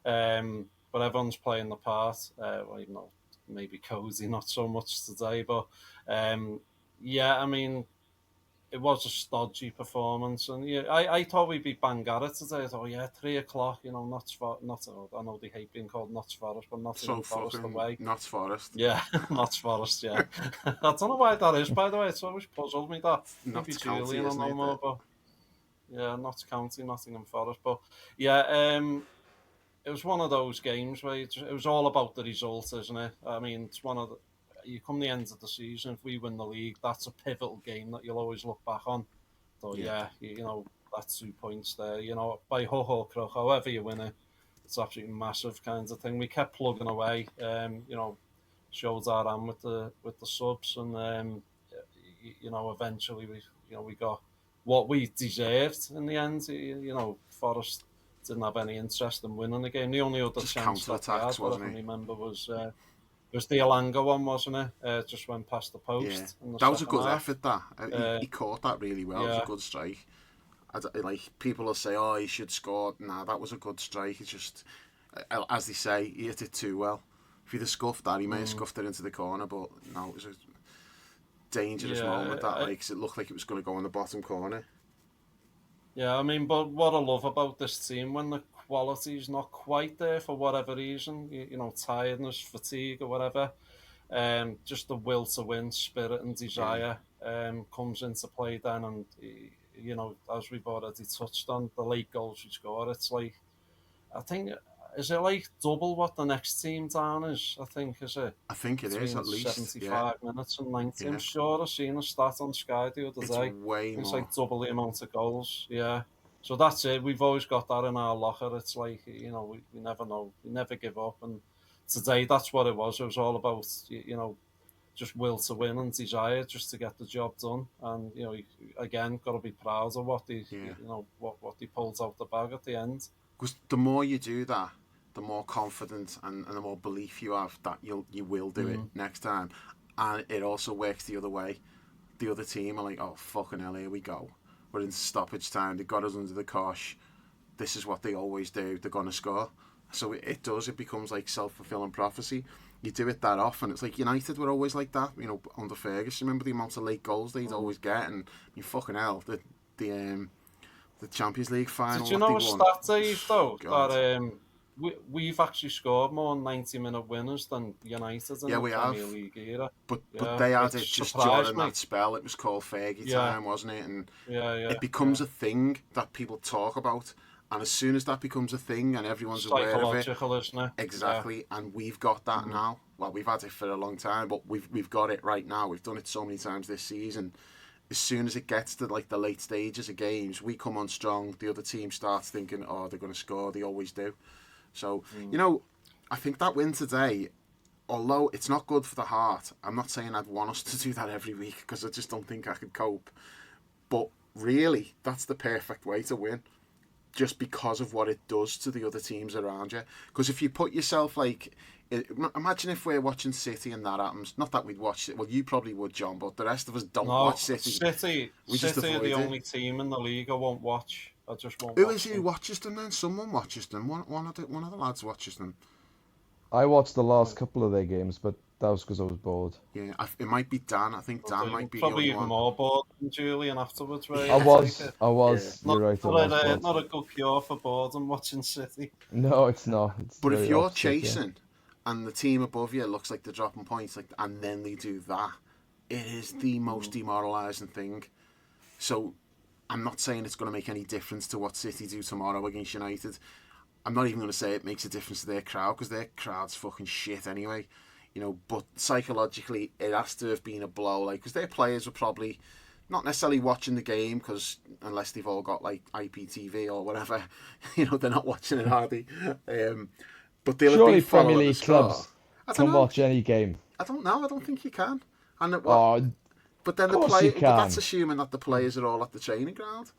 but everyone's playing the part. Even though maybe Cozy not so much today, but I mean, it was a stodgy performance, and I thought we'd be bang at it today. I thought, 3 o'clock, Notts Forest. I know they hate being called Notts Forest, but Nottingham Forest away. Notts Forest. Yeah, Notts Forest. Yeah, I don't know why that is. By the way, it's always puzzled me that. Maybe Julian will know more, but Notts County, Nottingham Forest. But it was one of those games where it was all about the result, isn't it? I mean, it's one of the. You come the end of the season, if we win the league, that's a pivotal game that you'll always look back on. So that's 2 points there. By hook or crook, however you win it, it's absolutely massive kind of thing. We kept plugging away. Showed our hand with the subs, and eventually we got what we deserved in the end. Forest didn't have any interest in winning the game. The only other just chance that they had, I can remember, was the Alanga one, wasn't it? Just went past the post. Yeah. That was a good effort, that. He caught that really well. It was a good strike. People will say, oh, he should score. Nah, that was a good strike. It's just, as they say, he hit it too well. If he'd have scuffed that, he may have scuffed it into the corner, but no, dangerous moment that, like, 'cause it looked like it was going to go in the bottom corner. Yeah, I mean, but what I love about this team, when the quality's not quite there for whatever reason, tiredness, fatigue, or whatever, just the will to win, spirit, and desire comes into play then. And, as we've already touched on, the late goals we score, it's like, I think, is it like double what the next team down is? I think, is it? I think it is, at least. 75 minutes and 90. Yeah. I'm sure I've seen a stat on Sky the other day. It's way It's more. like double the amount of goals. Yeah. So that's it. We've always got that in our locker. It's like, we never know. We never give up. And today, that's what it was. It was all about, just will to win and desire just to get the job done. And, again, got to be proud of what they, what they pulled out the bag at the end. Because the more you do that, the more confident and the more belief you have that you will do it next time. And it also works the other way. The other team are like, oh, fucking hell, here we go. We're in stoppage time. They got us under the cosh. This is what they always do. They're going to score. So it does. It becomes like self-fulfilling prophecy. You do it that often. It's like United were always like that, under Ferguson. Remember the amount of late goals they'd always get? And fucking hell, the Champions League final. Did you know a stat, Dave, though? God. That we've actually scored more 90-minute winners than United in the Premier League era. But they had it just during that spell. It was called Fergie time, wasn't it? And it becomes a thing that people talk about. And as soon as that becomes a thing and everyone's aware of it, isn't it? Exactly. Yeah. And we've got that now. Well, we've had it for a long time, but we've got it right now. We've done it so many times this season. As soon as it gets to like the late stages of games, we come on strong. The other team starts thinking, oh, they're going to score. They always do. So, I think that win today, although it's not good for the heart, I'm not saying I'd want us to do that every week because I just don't think I could cope. But really, that's the perfect way to win, just because of what it does to the other teams around you. Because if you put yourself imagine if we're watching City and that happens. Not that we'd watch it. Well, you probably would, John, but the rest of us don't watch City. City are the only team in the league I won't watch. I just won't. Who is it who watches them then? Someone watches them. One of the lads watches them. I watched the last couple of their games, but that was because I was bored. Yeah, it might be Dan. I think Dan might be probably the even one. more bored than Julian afterwards. Right? I was. Yeah. You're right. Not a good cure for boredom watching City. No, it's not. But if you're chasing and the team above you looks like they're dropping points, and then they do that, it is the most demoralising thing. So I'm not saying it's going to make any difference to what City do tomorrow against United. I'm not even going to say it makes a difference to their crowd, because their crowd's fucking shit anyway. But psychologically, it has to have been a blow, because their players were probably not necessarily watching the game, because unless they've all got IPTV or whatever, they're not watching it, are they? But they'll surely have been Premier League clubs can watch any game. I don't know. I don't think you can. And but then but that's assuming that the players are all at the training ground.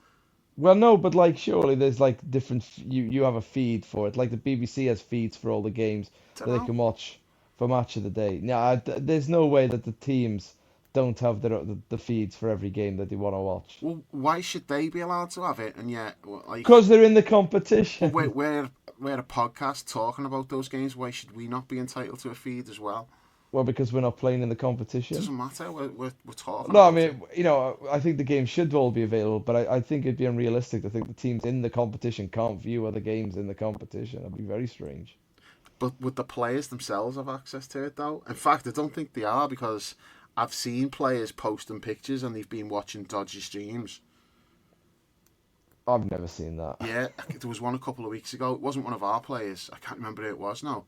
Well, no, but surely there's different. You have a feed for it. Like the BBC has feeds for all the games that they can watch for match of the day. Now, there's no way that the teams don't have the feeds for every game that they want to watch. Well, why should they be allowed to have it? And yet, because they're in the competition. We're a podcast talking about those games. Why should we not be entitled to a feed as well? Well, because we're not playing in the competition. It doesn't matter. We're talking. No, I mean, I think the games should all be available, but I think it'd be unrealistic to think the teams in the competition can't view other games in the competition. It'd be very strange. But would the players themselves have access to it, though? In fact, I don't think they are, because I've seen players posting pictures and they've been watching dodgy streams. I've never seen that. Yeah, there was one a couple of weeks ago. It wasn't one of our players. I can't remember who it was now.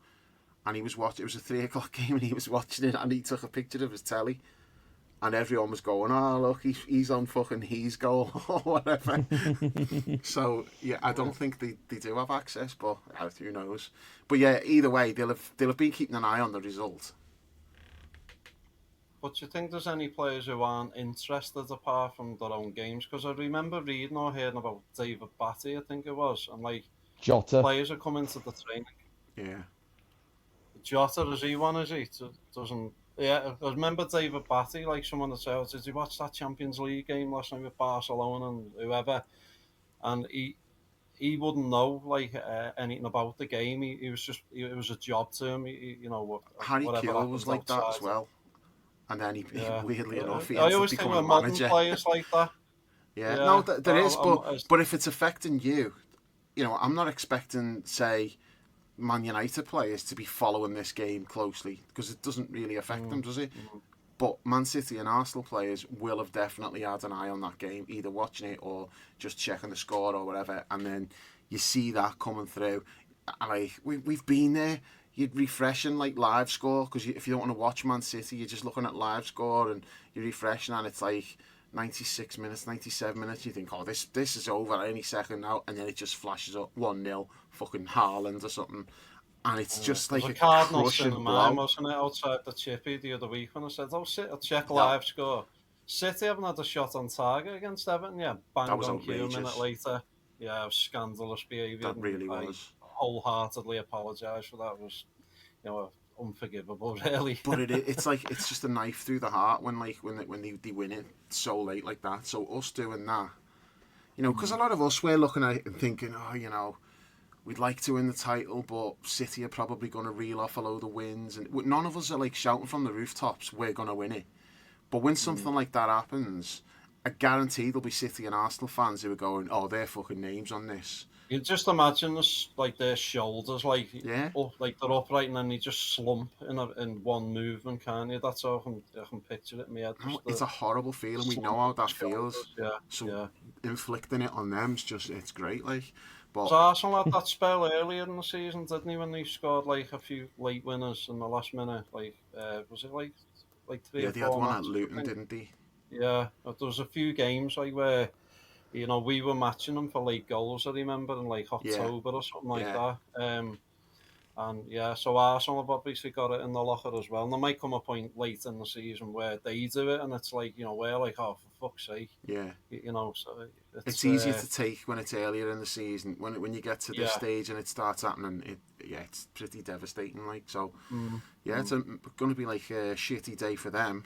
And he was watching. It was a 3:00 game, and he was watching it, and he took a picture of his telly, and everyone was going, "Oh, look, he's on fucking his goal," or whatever. So yeah, I don't think they do have access, but who knows? But yeah, either way, they'll have been keeping an eye on the result. But do you think there's any players who aren't interested apart from their own games? Because I remember reading or hearing about David Batty, I think it was, and Jota. Players are coming to the training. Yeah. Jota, is he one, is he? Doesn't... Yeah, I remember David Batty, someone that said, did you watch that Champions League game last night with Barcelona and whoever? And he wouldn't know, anything about the game. He was just... It was a job to him, Harry Kewell was like that as well. and then he weirdly enough he I ends up always think becoming with a modern manager. players like that. Yeah, Yeah, no, there is, but I'm- if it's affecting you, I'm not expecting, say, Man United players to be following this game closely because it doesn't really affect them, does it? But Man City and Arsenal players will have definitely had an eye on that game, either watching it or just checking the score or whatever, and then you see that coming through. And like we've been there. You're refreshing like live score because if you don't want to watch Man City, you're just looking at live score and you're refreshing, and it's like 96 minutes, 97 minutes. You think, oh, this is over any second now, and then it just flashes up 1-0, fucking Haaland or something, and it's just like There's a Cardinal crushing in mine, blow. wasn't it, outside the chippy the other week when I said, "Oh, I'll check That, live score." City haven't had a shot on target against Everton. Yeah, that bang was on cue a outrageous. minute later. Yeah, it was scandalous behaviour. That really I was. wholeheartedly apologise for that. It was, unforgivable, really. But it's like it's just a knife through the heart when they win it so late like that. So us doing that, because a lot of us, we're looking at it and thinking, oh, we'd like to win the title, but City are probably going to reel off a load of wins, and none of us are like shouting from the rooftops, we're going to win it. But when something like that happens, I guarantee there'll be City and Arsenal fans who are going, oh, their fucking names on this. You just imagine this, like their shoulders, like Yeah. like they're upright and then they just slump in one movement, can't you? That's how I can picture it in my head. It's a horrible feeling. We know how that feels. Yeah, so yeah. inflicting it on them is it's great. Like, but So Arsenal had that spell earlier in the season, didn't he? When they scored like a few late winners in the last minute, like was it like 3 or they 4 had one matches, at Luton, didn't they? Yeah, there was a few games like where we were matching them for late goals. I remember in like October or something like that. And yeah, so Arsenal have obviously got it in the locker as well. And there might come a point late in the season where they do it, and it's like we're like, oh, for fuck's sake, Yeah. So It's easier to take when it's earlier in the season. When you get to this Yeah. stage and it starts happening, it's pretty devastating. Like, so, it's going to be like a shitty day for them.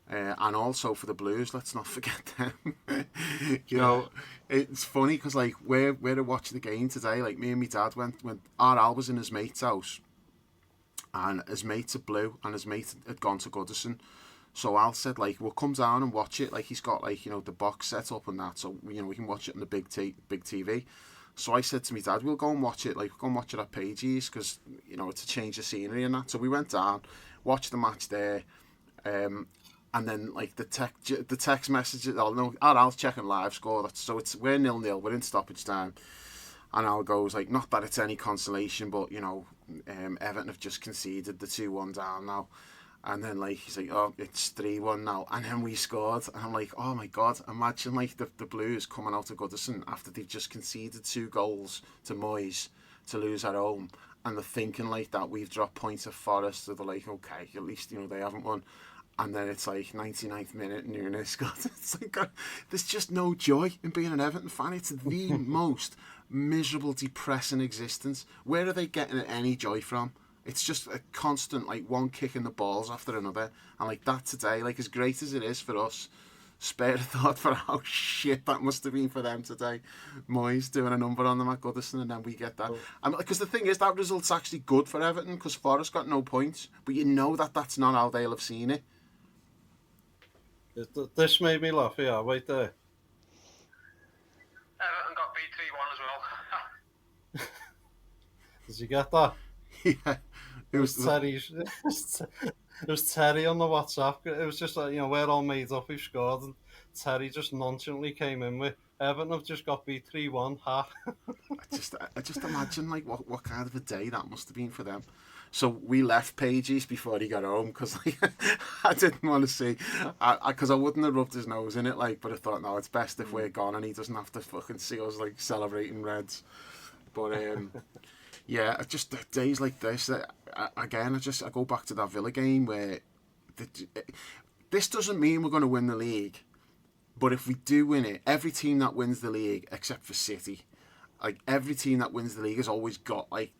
And also for the Blues, let's not forget them. It's funny because like we're watching the game today. Like me and my dad went our Al was in his mate's house, and his mates are Blue, and his mate had gone to Goodison. So Al said like, "We'll come down and watch it." Like he's got like the box set up and that, so we can watch it on the big TV. So I said to my dad, "We'll go and watch it. Like go and watch it at Pages because it's a change of scenery and that." So we went down, watched the match there. And then like the text messages, Al's checking live score. So we're 0-0. We're in stoppage time, and Al goes like, not that it's any consolation, but Everton have just conceded the 2-1 down now. And then like he's like, oh, it's 3-1 now, and then we scored, and I'm like, oh my god, imagine like the Blues coming out of Goodison after they've just conceded 2 goals to Moyes to lose at home, and they're thinking like that we've dropped points of Forest, so they're like, okay, at least they haven't won. And then it's like 99th minute, Nunez got it. It's like there's just no joy in being an Everton fan. It's the most miserable, depressing existence. Where are they getting any joy from? It's just a constant like one kick in the balls after another, and like that today, like as great as it is for us, spare a thought for how shit that must have been for them today. Moyes doing a number on them at Goodison, and then we get that. Because the thing is, that result's actually good for Everton because Forest got no points, but that's not how they'll have seen it. This made me laugh, yeah, right there. Everton got beat 3-1 as well. Did you get that? Yeah. It was Terry. It was Terry on the WhatsApp. It was just like, we're all made up who scored, and Terry just nonchalantly came in with, Everton have just got beat 3-1, ha. I just imagine like what kind of a day that must have been for them. So we left Pages before he got home because like, I didn't want to see, because I wouldn't have rubbed his nose in it, like. But I thought, no, it's best if we're gone and he doesn't have to fucking see us like celebrating Reds. But yeah, just days like this. Again, I go back to that Villa game where this doesn't mean we're going to win the league, but if we do win it, every team that wins the league except for City, like every team that wins the league has always got like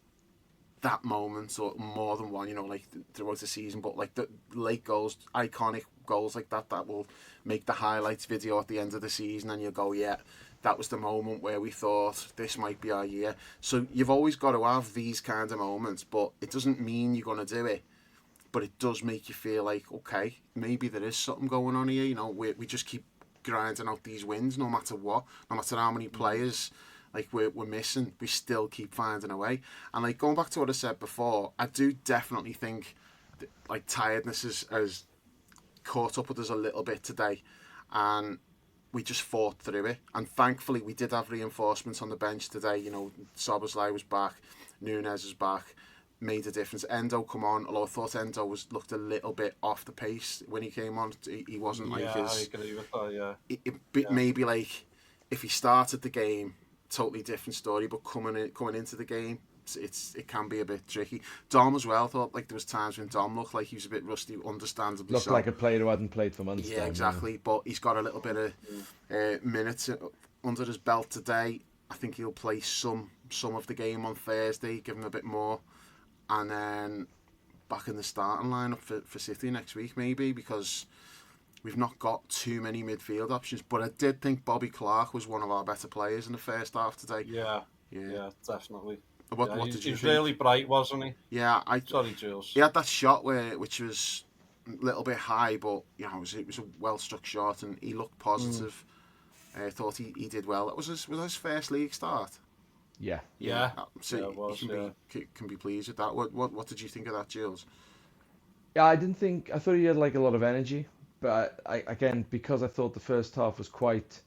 that moment or more than one, like throughout the season, but like the late goals, iconic goals like that will make the highlights video at the end of the season, and you go, yeah, that was the moment where we thought this might be our year. So you've always got to have these kind of moments, but it doesn't mean you're going to do it. but it does make you feel like, okay, maybe there is something going on here. You know, we just keep grinding out these wins no matter what, no matter how many players like we're missing, we still keep finding a way. And like going back to what I said before, I do definitely think that, like, tiredness has caught up with us a little bit today, and we just fought through it. And thankfully we did have reinforcements on the bench today. You know, Szoboszlai was back, Nunez is back, made a difference. Endo come on, although I thought Endo looked a little bit off the pace when he came on. He wasn't like his... I agree with that, yeah. Maybe like if he started the game, totally different story, but coming into the game, it can be a bit tricky. Dom as well, thought like there was times when Dom looked like he was a bit rusty, understandably looked so. like a player who hadn't played for months. Yeah, exactly. But he's got a little bit of minutes under his belt today. I think he'll play some of the game on Thursday, give him a bit more, and then back in the starting lineup for City next week maybe, because we've not got too many midfield options. But I did think Bobby Clark was one of our better players in the first half today. Yeah, definitely. What did you think? He was really bright, wasn't he? Yeah, Sorry, Jules. He had that shot which was a little bit high, but you know, it was a well struck shot, and he looked positive. I thought he did well. That was his first league start. Yeah. So it was, you can be pleased with that. What did you think of that, Jules? Yeah, I thought he had like a lot of energy, but again, because I thought the first half was quite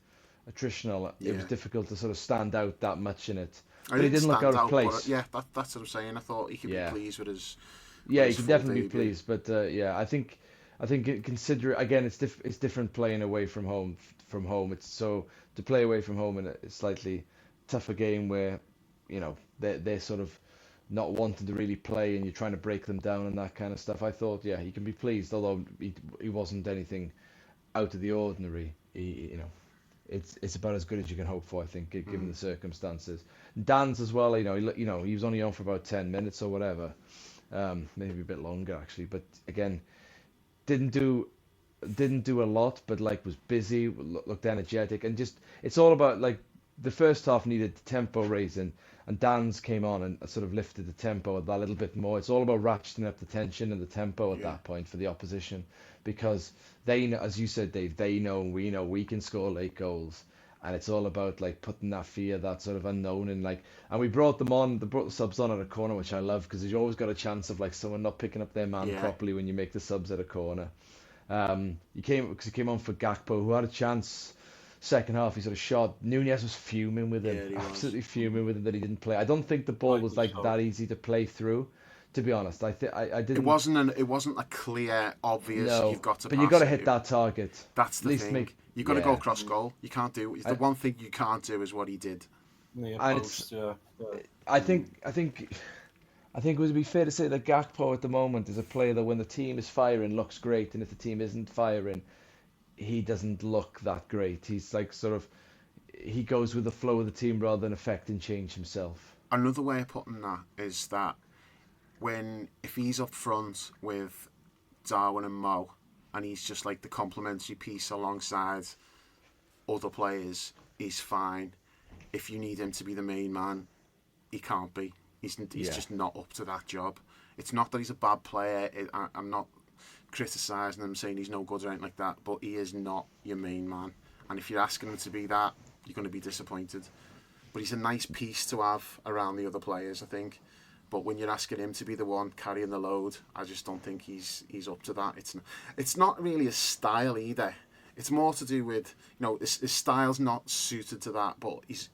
attritional, it was difficult to sort of stand out that much in it. But he didn't look out of place. That's what I'm saying. I thought he could be pleased with his. Yeah, he could definitely be pleased. But I think consider again, it's different playing away from home. It's so to play away from home in a slightly tougher game where, you know, they're sort of not wanting to really play and you're trying to break them down and that kind of stuff. I thought, he can be pleased, although he wasn't anything out of the ordinary. It's about as good as you can hope for, I think, given the circumstances. Dan's as well, he was only on for about 10 minutes or whatever, maybe a bit longer actually. But again, didn't do a lot, but like was busy, looked energetic, and just it's all about like the first half needed tempo raising, and Dan's came on and sort of lifted the tempo that little bit more. It's all about ratcheting up the tension and the tempo at that point for the opposition, because they know, as you said, Dave, we know we can score late goals, and it's all about like putting that fear, that sort of unknown, and we brought the subs on at a corner, which I love, because you always got a chance of like someone not picking up their man properly when you make the subs at a corner. He came on for Gakpo, who had a chance. Second half, he sort of shot. Nunez was fuming with him, absolutely fuming with him that he didn't play. I don't think the ball was like that easy to play through, to be honest. I didn't. It wasn't a clear, obvious. No, You've got to. But you got to hit that target. That's the thing. You got to go cross goal. You can't do. The one thing you can't do is what he did. I think it would be fair to say that Gakpo at the moment is a player that when the team is firing looks great, and if the team isn't firing, he doesn't look that great. He's like he goes with the flow of the team rather than affect and change himself. Another way of putting that is that if he's up front with Darwin and Mo, and he's just like the complementary piece alongside other players, he's fine. If you need him to be the main man, he can't be. He's just not up to that job. It's not that he's a bad player. I'm not criticising him, saying he's no good or anything like that, but he is not your main man. And if you're asking him to be that, you're going to be disappointed. But he's a nice piece to have around the other players, I think. But when you're asking him to be the one carrying the load, I just don't think he's up to that. It's not really a style either. It's more to do with, his style's not suited to that, but he's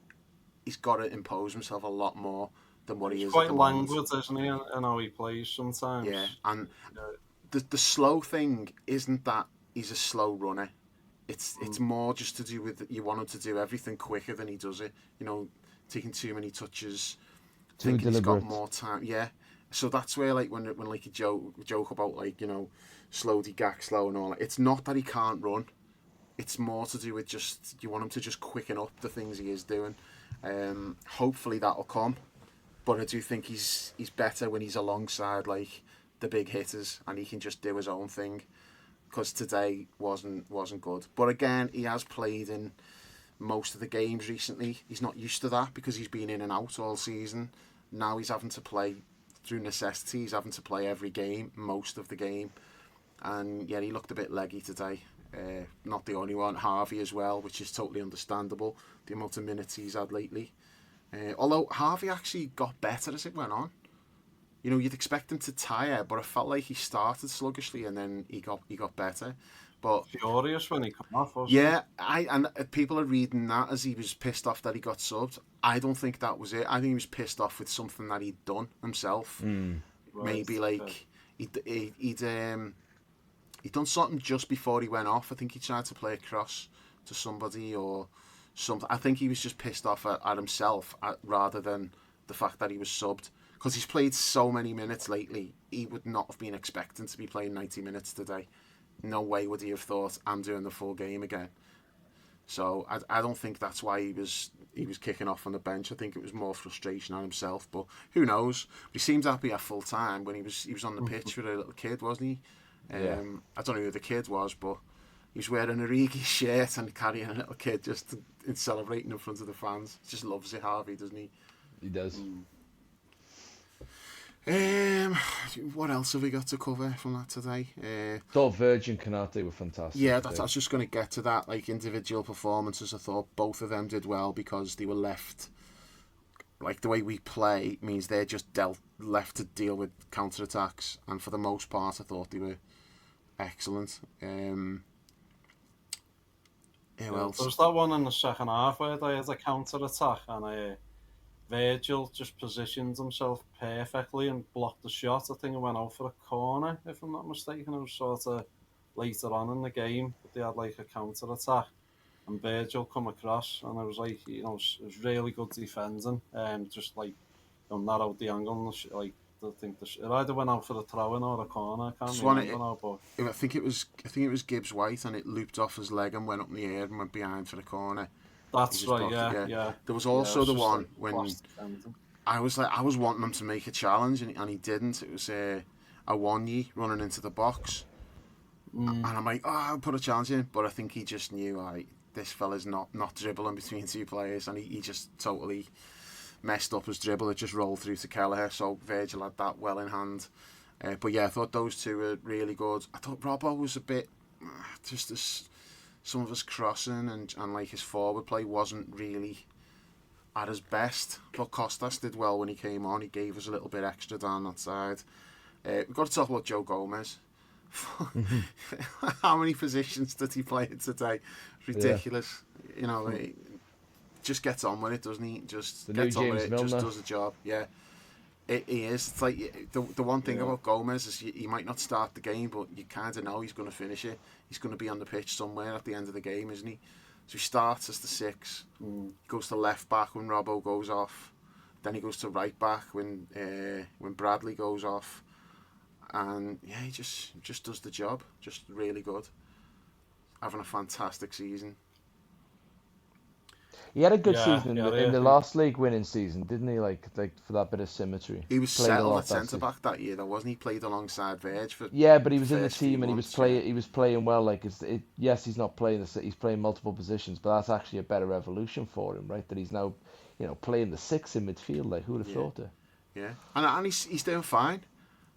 got to impose himself a lot more than what he is. Quite languid, isn't he, in how he plays sometimes? Yeah, and the slow thing isn't that he's a slow runner. It's more just to do with you want him to do everything quicker than he does it. Taking too many touches. Thinking he's got more time. Yeah, so that's where like when like you joke about like slow slow and all that. It's not that he can't run. It's more to do with just you want him to just quicken up the things he is doing. Hopefully that'll come, but I do think he's better when he's alongside like the big hitters and he can just do his own thing. Because today wasn't good. But again, he has played in most of the games recently. He's not used to that because he's been in and out all season. Now he's having to play through necessity, he's having to play every game, most of the game. And yeah, he looked a bit leggy today. Not the only one, Harvey as well, which is totally understandable, the amount of minutes he's had lately. Although Harvey actually got better as it went on. You know, you'd expect him to tire, but I felt like he started sluggishly and then he got better. But Furious when he come off, wasn't yeah, and people are reading that as he was pissed off that he got subbed. I don't think that was it. I think he was pissed off with something that he'd done himself. he? Maybe Right, like he'd done something just before he went off. I think he tried to play a cross to somebody or something. I think he was just pissed off at himself rather than the fact that he was subbed. Because he's played so many minutes lately, he would not have been expecting to be playing 90 minutes today. No way would he have thought, I'm doing the full game again. So I don't think that's why he was kicking off on the bench. I think it was more frustration on himself. But who knows? But he seemed happy at full time when he was on the pitch with a little kid, wasn't he? Yeah. I don't know who the kid was, but he was wearing a Origi shirt and carrying a little kid just celebrating in front of the fans. He just loves it, Harvey, doesn't he? He does. What else have we got to cover from that today? Thought Virgin Canate were fantastic. Yeah, I was just going to get to that. Like individual performances, I thought both of them did well because they were left. Like the way we play means they're just left to deal with counter attacks, and for the most part, I thought they were excellent. Who else? There was that one in the second half where they had a counter attack and Virgil just positioned himself perfectly and blocked the shot. I think it went out for a corner, if I'm not mistaken. It was sort of later on in the game, but they had like a counter attack, and Virgil come across, and it was like, you know, it was really good defending, just like, you know, narrowed the angle. And like, I think it either went out for a throw in or a corner. I can't remember now, but I think it was Gibbs White, and it looped off his leg and went up in the air and went behind for the corner. that's right. Yeah. There was also the one like when I was wanting him to make a challenge and he didn't. It was a Wanyi running into the box, and I'm like, I'll put a challenge in, but I think he just knew, this fella's not dribbling between two players, and he just totally messed up his dribble. It just rolled through to Gallagher, so Virgil had that well in hand. But yeah, I thought those two were really good. I thought Robbo was a bit just as some of his crossing and like his forward play wasn't really at his best. But Costas did well when he came on. He gave us a little bit extra down that side. We've got to talk about Joe Gomez. How many positions did he play in today? Ridiculous. Yeah. You know, he just gets on with it, doesn't he? Just the gets on with it, Milner. just does the job. Yeah. He is. It's like the one thing about Gomez is he might not start the game, but you kind of know he's going to finish it. He's going to be on the pitch somewhere at the end of the game, isn't he? So he starts as the 6, goes to left back when Robbo goes off, then he goes to right back when Bradley goes off, and yeah, he just does the job. Just really good. Having a fantastic season. He had a good season in the last league winning season, didn't he? Like for that bit of symmetry. He was settled at centre back that year, though, wasn't he? Played alongside Verge for but he was in the team and he was playing well. Like yes, he's not playing he's playing multiple positions, but that's actually a better evolution for him, right? That he's now, you know, playing the 6 in midfield. Like who would have thought it? Yeah, and he's doing fine.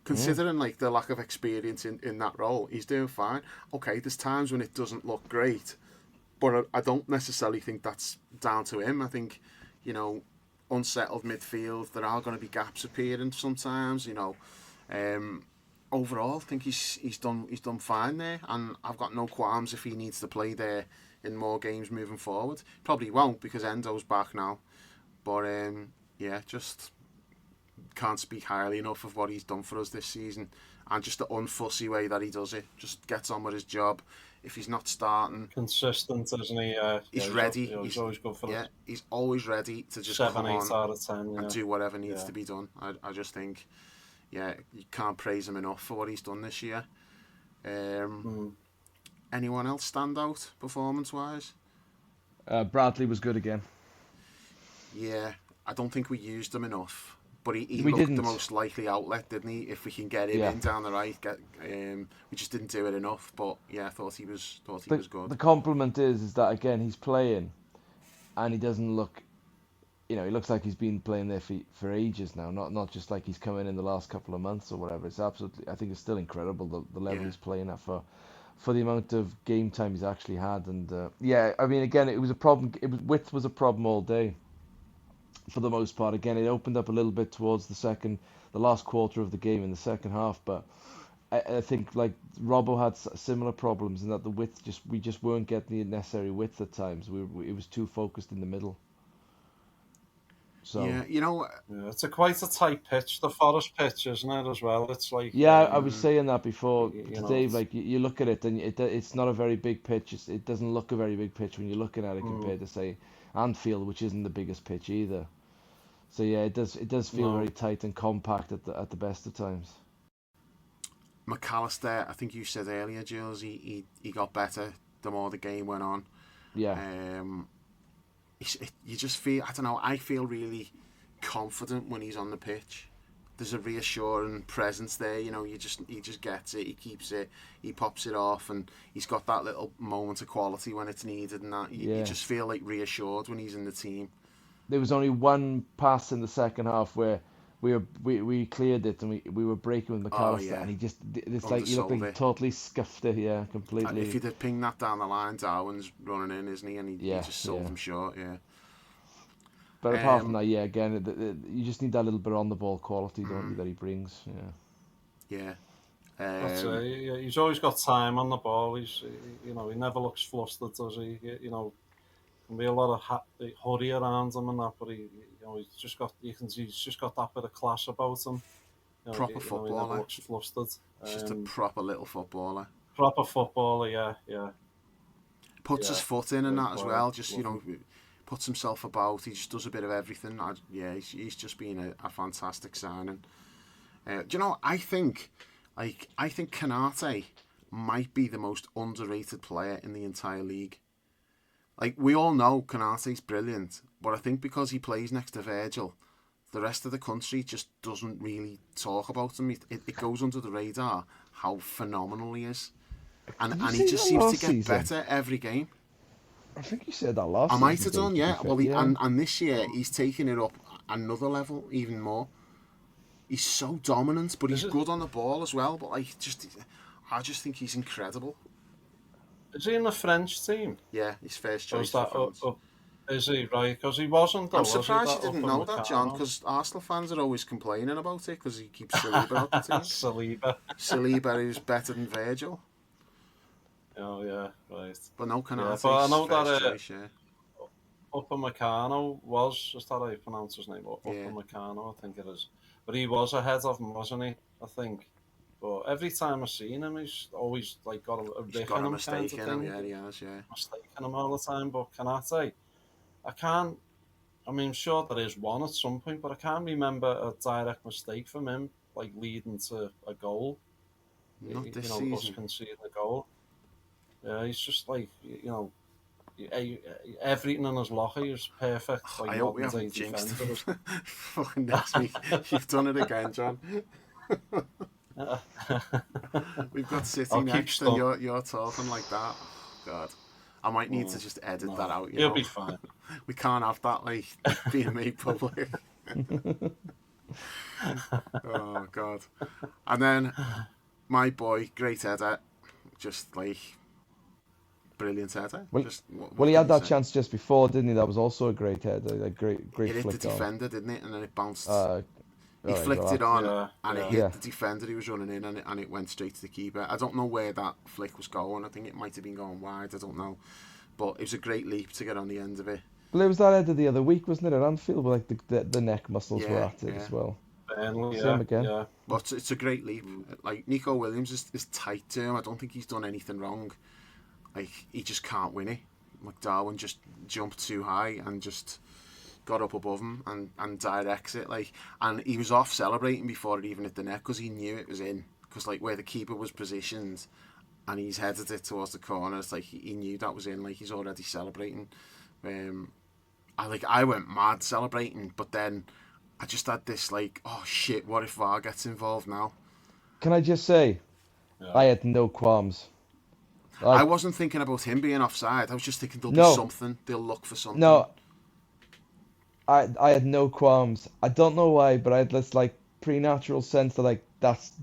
Considering like the lack of experience in that role, he's doing fine. Okay, there's times when it doesn't look great, but I don't necessarily think that's down to him. I think, you know, unsettled midfield, there are going to be gaps appearing sometimes. You know, overall, I think he's done fine there, and I've got no qualms if he needs to play there in more games moving forward. Probably won't because Endo's back now, but just can't speak highly enough of what he's done for us this season, and just the unfussy way that he does it. Just gets on with his job. If he's not starting, consistent, isn't he? He's ready. He's always good for us. He's always ready to just 7, come 8 on out of 10, and do whatever needs to be done. I just think, you can't praise him enough for what he's done this year. Anyone else stand out performance-wise? Bradley was good again. Yeah, I don't think we used him enough. But he we looked didn't. the most likely outlet, didn't he? If we can get him in down the right, we just didn't do it enough. But yeah, I thought he was good. The compliment is that again he's playing, and he doesn't look he looks like he's been playing there for ages now. Not just like he's come in the last couple of months or whatever. It's absolutely, I think it's still incredible the level he's playing at for the amount of game time he's actually had. And I mean, again, it was a problem. Width was a problem all day for the most part. Again, it opened up a little bit towards the last quarter of the game in the second half, but I think like Robbo had similar problems in that the width we just weren't getting the necessary width at times. It was too focused in the middle. So it's quite a tight pitch, the Forest pitch, isn't it, as well? It's like I was saying that before, Dave. it's, Like you look at it, and it's not a very big pitch. It doesn't look a very big pitch when you're looking at it compared to say Anfield, which isn't the biggest pitch either. So yeah, it does feel very tight and compact at the best of times. McAllister, I think you said earlier, Jules, he got better the more the game went on. Yeah. You just feel, I don't know, I feel really confident when he's on the pitch. There's a reassuring presence there, he just gets it, he keeps it, he pops it off, and he's got that little moment of quality when it's needed, and that you just feel like reassured when he's in the team. There was only one pass in the second half where we cleared it and we were breaking with McAllister, and he just, it's like you look like he totally scuffed it, completely. And if you'd have pinged that down the line, Darwin's running in, isn't he? And he just sold him short, But apart from that, again, you just need that little bit on the ball quality, don't you, that he brings, Yeah. he's always got time on the ball. He's, he never looks flustered, does he? Can be a lot of hurry around him and that, but he's just got that bit of class about him. Proper footballer. He never looks flustered. Just a proper little footballer. Proper footballer, yeah. Puts his foot in and that as well. Just puts himself about. He just does a bit of everything. He's just been a fantastic signing. Do you know? I think Konate might be the most underrated player in the entire league. Like, we all know Konate's brilliant, but I think because he plays next to Virgil, the rest of the country just doesn't really talk about him. It goes under the radar how phenomenal he is. And he just seems to get better every game. I think you said that last season. I might have done, yeah. Well, and this year, he's taking it up another level, even more. He's so dominant, but he's good on the ball as well. But, I just think he's incredible. Is he in the French team? Yeah, he's first choice. Is he, right? Because he wasn't, though. I'm surprised you didn't know that, John, because Arsenal fans are always complaining about it because he keeps Saliba out the team. Saliba is better than Virgil. Oh, yeah, right. But no, Konate's but I know first that choice, Upamecano was, is that how you pronounce his name? Upamecano, I think it is. But he was ahead of him, wasn't he? I think. But every time I've seen him, he's always like got a rick in him. Mistake in him, he has, Mistaking him all the time. But Konate, I'm sure there is one at some point, but I can't remember a direct mistake from him, like leading to a goal. Not this season. Us conceding a goal. Yeah, he's just like, everything in his locker is perfect. Like, I hope we haven't jinxed him. Fucking next week. You've done it again, John. We've got City next, and you're talking like that. God, I might need to just edit that out. You'll be fine. We can't have that like being made public. Oh God! And then my boy, great header, just like brilliant header. Well, he had that chance just before, didn't he? That was also a great header, a great it hit flick the defender, didn't it? And then it bounced. He Right, flicked it on and it hit Yeah. the defender he was running in, and it went straight to the keeper. I don't know where that flick was going. I think it might have been going wide. I don't know. But it was a great leap to get on the end of it. Well, it was that header the other week, wasn't it, at Anfield, where like the neck muscles were at it as well. Same again. Yeah. But it's a great leap. Like, Nico Williams is tight to him. I don't think he's done anything wrong. Like, he just can't win it. Like, Darwin just jumped too high and just got up above him and directs it. Like, and he was off celebrating before it even hit the net because he knew it was in. Because, like, where the keeper was positioned and he's headed it towards the corner, it's like he knew that was in. Like, he's already celebrating. I went mad celebrating, but then I just had this like, oh shit, what if VAR gets involved now? Can I just say, I had no qualms. I wasn't thinking about him being offside. I was just thinking there'll be something. They'll look for something. No, I had no qualms. I don't know why, but I had this like preternatural sense that like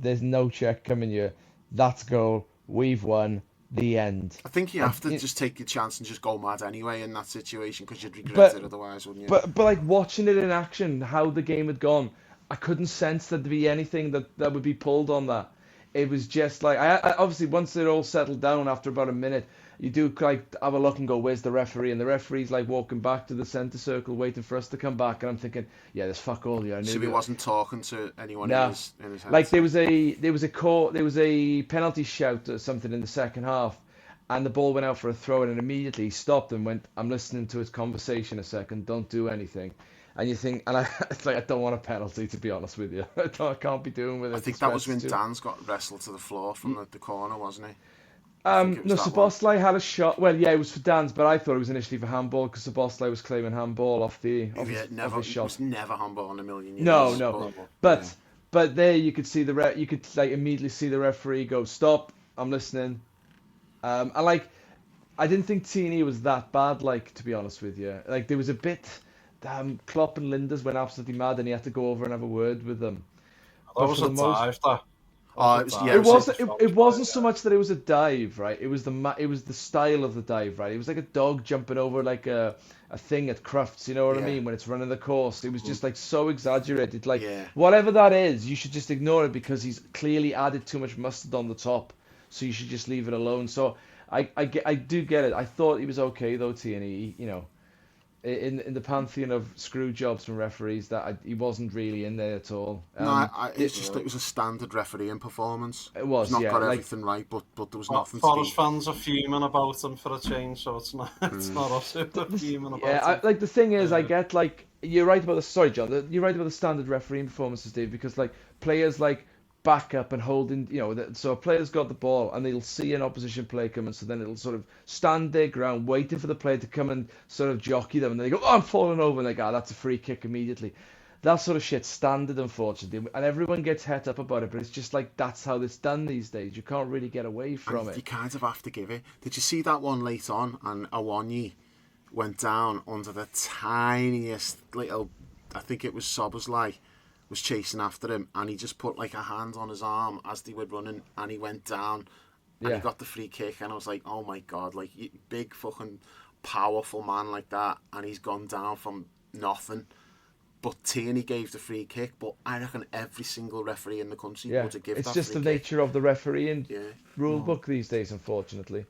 there's no check coming here. That's goal. We've won. The end. I think you Like, have to just take your chance and just go mad anyway in that situation because you'd regret but it otherwise, wouldn't you? but like watching it in action, how the game had gone, I couldn't sense that there'd be anything that would be pulled on that. It was just like I obviously once it all settled down after about a minute, you do like have a look and go, "Where's the referee?" And the referee's like walking back to the centre circle, waiting for us to come back. And I'm thinking, "Yeah, there's fuck all here." I knew So he that. wasn't talking to anyone No, in his like headset. there was a penalty shout or something in the second half, and the ball went out for a throw, and immediately he stopped and went, "I'm listening to his conversation a second. Don't do anything." And you think, it's like I don't want a penalty to be honest with you. I can't be doing with it. I think that was when Dan's got wrestled to the floor from the corner, wasn't he? I think it was No, that one. Szoboszlai had a shot. Well, yeah, it was for Dan's, but I thought it was initially for handball because Szoboszlai was claiming handball off his It shot. was never handball in a million years. No. But there you could see you could like immediately see the referee go, "Stop, I'm listening." And like, I didn't think T&E was that bad. Like, to be honest with you, like there was a bit. Klopp and Linders went absolutely mad, and he had to go over and have a word with them. That was a dive, that. Oh, it was, yeah, It wasn't. was It wasn't so much that it was a dive, right? It was the style of the dive, right? It was like a dog jumping over like a thing at Crufts. You know what I Yeah. mean? When it's running the course, it was just like so exaggerated. Like Yeah. whatever that is, you should just ignore it because he's clearly added too much mustard on the top. So you should just leave it alone. So I do get it. I thought he was okay though, T&E. You know, in the pantheon of screw jobs from referees, he wasn't really in there at all. It's just it was a standard refereeing performance. It was, He's not yeah, got like- everything right, but there was nothing to Forest be. fans are fuming about him for a change, so it's not us who are fuming about Yeah, him. like the thing is, I get like you're right about the sorry, John. You're right about the standard refereeing performances, Dave, because like players like back up and holding, so a player's got the ball and they'll see an opposition player coming, so then it'll sort of stand their ground, waiting for the player to come and sort of jockey them, and they go, "Oh, I'm falling over," and they go, "That's a free kick immediately." That sort of shit's standard, unfortunately, and everyone gets het up about it, but it's just like that's how it's done these days. You can't really get away from And you it. kind of have to give it. Did you see that one late on? And Awonyi went down under the tiniest little. I think it was Soboslai was chasing after him, and he just put like a hand on his arm as they were running, and he went down, and Yeah. he got the free kick, and I was like, oh my god, like big fucking powerful man like that, and he's gone down from nothing. But Tierney gave the free kick, but I reckon every single referee in the country Yeah, would have given it's that just free the kick. nature of the refereeing Yeah, rule book these days, unfortunately.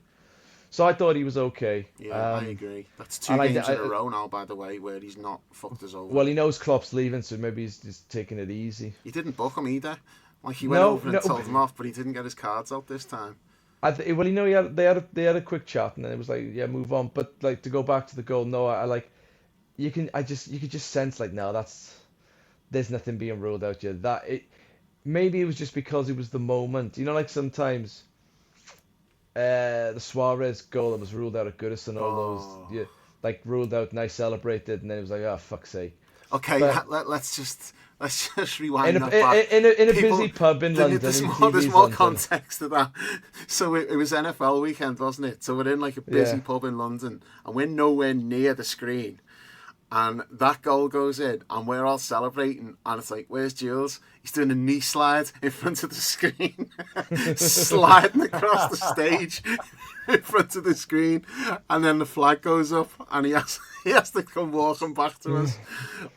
So I thought he was okay. yeah, I agree. That's two and I- games I- in a row now, by the way, where he's not fucked us over. Well, he knows Klopp's leaving, so maybe he's just taking it easy. He didn't book him either. Like he went No, over and no. told him off, but he didn't get his cards out this time. Well, they had a quick chat, and then it was like, yeah, move on. But like to go back to the goal, no, I like you could just sense like, no, there's nothing being ruled out yet. Maybe it was just because it was the moment. Like sometimes the Suarez goal that was ruled out at Goodison, all those, yeah, like ruled out, and I celebrated, and then it was like, oh, fuck's sake. Okay, But- let's just rewind In a, that back. in a People- busy pub in London, There's in more TV's more London. context to that. So it was NFL weekend, wasn't it? So we're in like a busy Yeah. pub in London, and we're nowhere near the screen. And that goal goes in, and we're all celebrating. And it's like, where's Jules? He's doing a knee slide in front of the screen, sliding across the stage in front of the screen. And then the flag goes up, and he has to come walking back to us.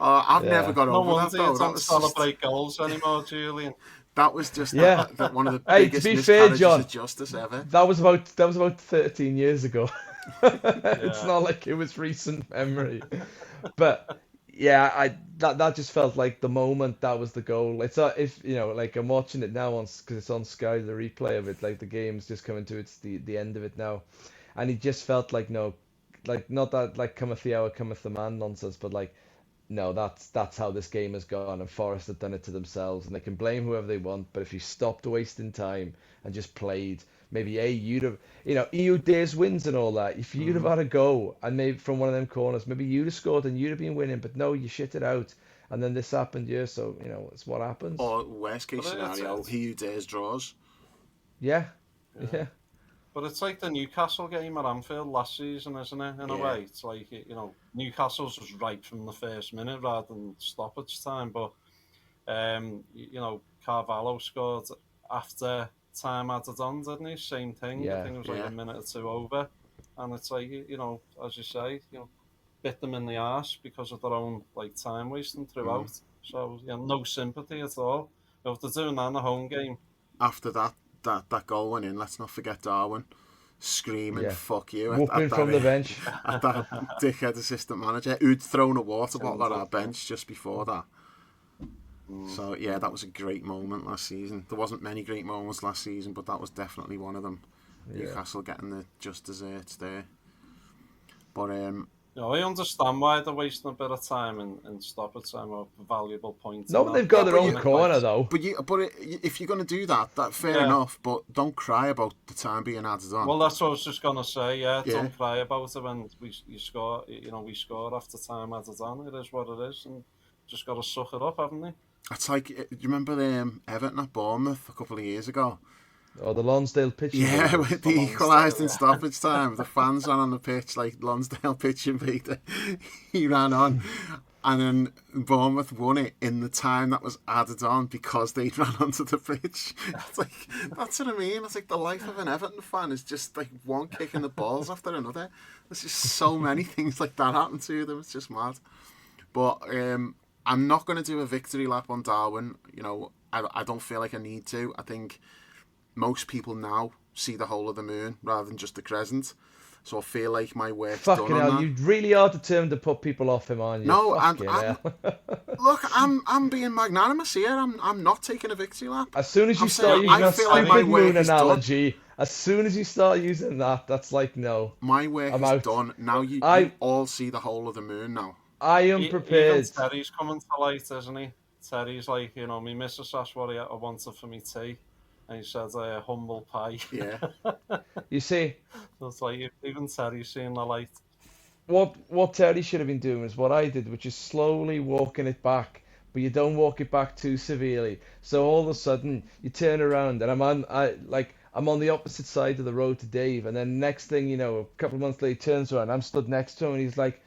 I've Yeah. never got No over that, wonder you though. That don't was celebrate goals anymore, Julian. that was just Yeah. one of the Hey, to biggest be fair, miscarriages John, of justice ever. That was about 13 years ago. It's not like it was recent memory. But yeah, that just felt like the moment that was the goal. It's if like I'm watching it now because it's on Sky, the replay of it, like the game's just coming to the end of it now, and it just felt like not that like cometh the hour, cometh the man nonsense, but like no, that's how this game has gone, and Forest have done it to themselves, and they can blame whoever they want, but if you stopped wasting time and just played, maybe you'd have, EU days wins and all that. If you'd have had a go, and maybe from one of them corners, maybe you'd have scored and you'd have been winning, but no, you shit it out, and then this happened, yeah. So it's what happens. Or worst case But it's- scenario, he who dares draws. Yeah. But it's like the Newcastle game at Anfield last season, isn't it? In a way, it's like, you know, Newcastle's was right from the first minute rather than stoppage time. But you know, Carvalho scored after time added on, didn't he? Same thing. I Yeah. think it was like a minute or two over, and it's like, you know, as you say, you know, bit them in the arse because of their own like time wasting throughout. So yeah, no sympathy at all. If they're doing that in a home game, After that goal went in, let's not forget Darwin screaming "fuck you" whooping from the bench at that dickhead assistant manager who'd thrown a water bottle at our bench just before that. So yeah, that was a great moment last season. There wasn't many great moments last season, but that was definitely one of them. Newcastle getting the just desserts there. But no, I understand why they're wasting a bit of time in stoppage time or valuable points. No, they've got their own corner though. But if you're going to do that, fair enough. But don't cry about the time being added on. Well, that's what I was just going to say. Yeah, don't cry about it when you score. You know, we score after time added on. It is what it is, and just got to suck it up, haven't we? It's like, do you remember Everton at Bournemouth a couple of years ago? Oh, the Lonsdale pitch. Yeah, with the equalised in stoppage time. The fans ran on the pitch like Lonsdale pitch invader. He ran on. And then Bournemouth won it in the time that was added on because they ran onto the pitch. It's like, that's what I mean. It's like the life of an Everton fan is just like one kick in the balls after another. There's just so many things like that happen to them. It's just mad. But I'm not going to do a victory lap on Darwin. You know, I don't feel like I need to. I think most people now see the whole of the moon rather than just the crescent. So I feel like my work's done on that. Fucking hell, you really are determined to put people off him, aren't you? No, look, I'm being magnanimous here. I'm not taking a victory lap. As soon as you start using that stupid moon analogy, as soon as you start using that, that's like, no. My work is done. Now you all see the whole of the moon now. I am prepared. Even Terry's coming to light, isn't he? Terry's like, you know, my missus asked what I wanted for me tea. And he said, humble pie. Yeah. You see? So it's like, even Terry's seeing the light. What Terry should have been doing is what I did, which is slowly walking it back, but you don't walk it back too severely. So all of a sudden, you turn around, and I'm on the opposite side of the road to Dave, and then next thing you know, a couple of months later, he turns around, I'm stood next to him, and he's like,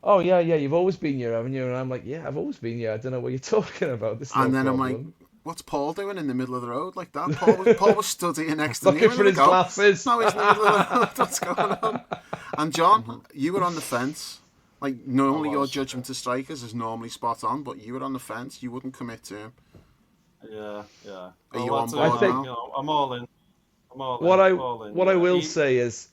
oh, yeah, you've always been here, haven't you? And I'm like, yeah, I've always been here. I don't know what you're talking about. This is and no then problem. I'm like, what's Paul doing in the middle of the road like that? Paul was stood here next to me. Looking for his glasses. No, he's in the middle of the road. What's going on? And John, you were on the fence. Like, normally your judgment of strikers is normally spot on, but you were on the fence. You wouldn't commit to him. Yeah. Are you on board now? You know, I'm all in. What I will say is,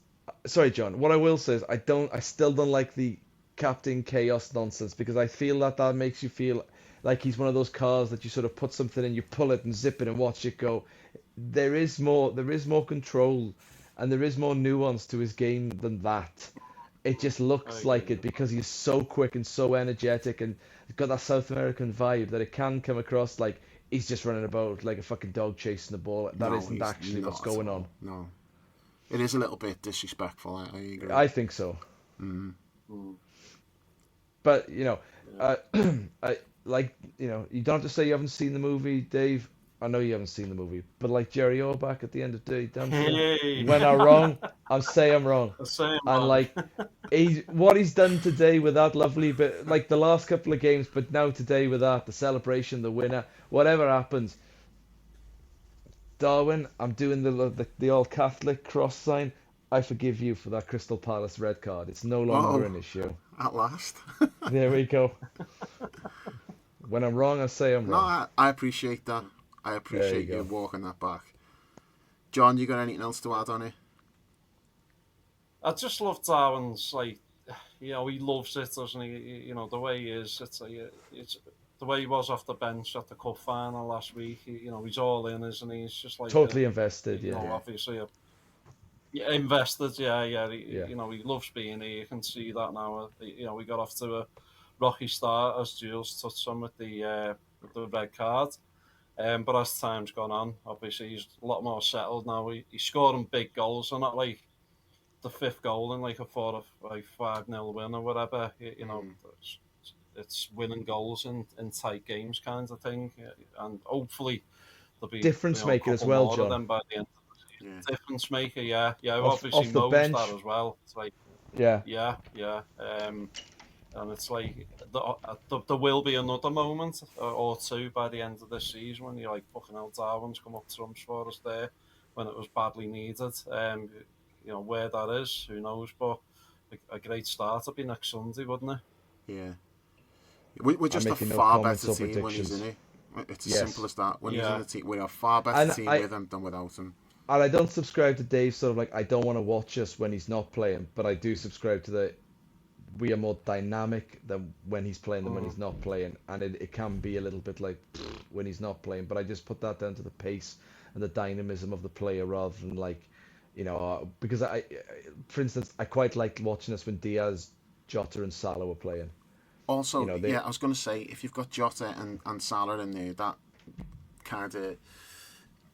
sorry, John. What I will say is, I still don't like the Captain Chaos nonsense, because I feel that makes you feel like he's one of those cars that you sort of put something in, you pull it and zip it and watch it go. There is more control and there is more nuance to his game than that. It just looks like it because he's so quick and so energetic and got that South American vibe that it can come across like he's just running about like a fucking dog chasing the ball. That isn't actually what's going on. No. It is a little bit disrespectful, I agree. I think so. But, you know, you don't have to say you haven't seen the movie, Dave. I know you haven't seen the movie, but like Jerry Orbach at the end of Dirty Dancing, when I'm wrong, I'll say I'm wrong. And like, what he's done today with that lovely bit, like the last couple of games, but now today with that, the celebration, the winner, whatever happens. Darwin, I'm doing the all Catholic cross sign. I forgive you for that Crystal Palace red card. It's no longer an issue. At last. There we go. When I'm wrong, I say I'm wrong. No, I appreciate that. I appreciate you walking that back. John, you got anything else to add on it? I just love Darwin's, like, you know, he loves it, doesn't he? You know, the way he is. It's the way he was off the bench at the cup final last week. You know, he's all in, isn't he? He's just like totally invested. You know, obviously. Invested, you know, he loves being here. You can see that now. You know, we got off to a rocky start, as Jules touched on with the red card. But as time's gone on, obviously he's a lot more settled now. He's scoring big goals, and not like the fifth goal in like a 5-0 win or whatever. You know, it's winning goals in tight games kind of thing, and hopefully there'll be difference maker as well, John. By the end of the difference maker. Yeah, Off obviously the knows bench. that as well. It's like, Yeah. And it's like there will be another moment or two by the end of this season when you're like, fucking hell, Darwin's come up trumps for us there when it was badly needed. Where that is, who knows? But a great start would be next Sunday, wouldn't it? Yeah. We're just a making no far comments better or team when he's in predictions. it. It's as Yes. simple as that. When he's in Yeah. the team, we're a far better And team with him than without him. And I don't subscribe to Dave's sort of like, I don't want to watch us when he's not playing, but I do subscribe to the we are more dynamic than when he's playing than when he's not playing, and it can be a little bit like when he's not playing, but I just put that down to the pace and the dynamism of the player rather than like, because for instance, I quite liked watching us when Diaz, Jota and Salah were playing. Also, I was going to say, if you've got Jota and Salah in there, that kind of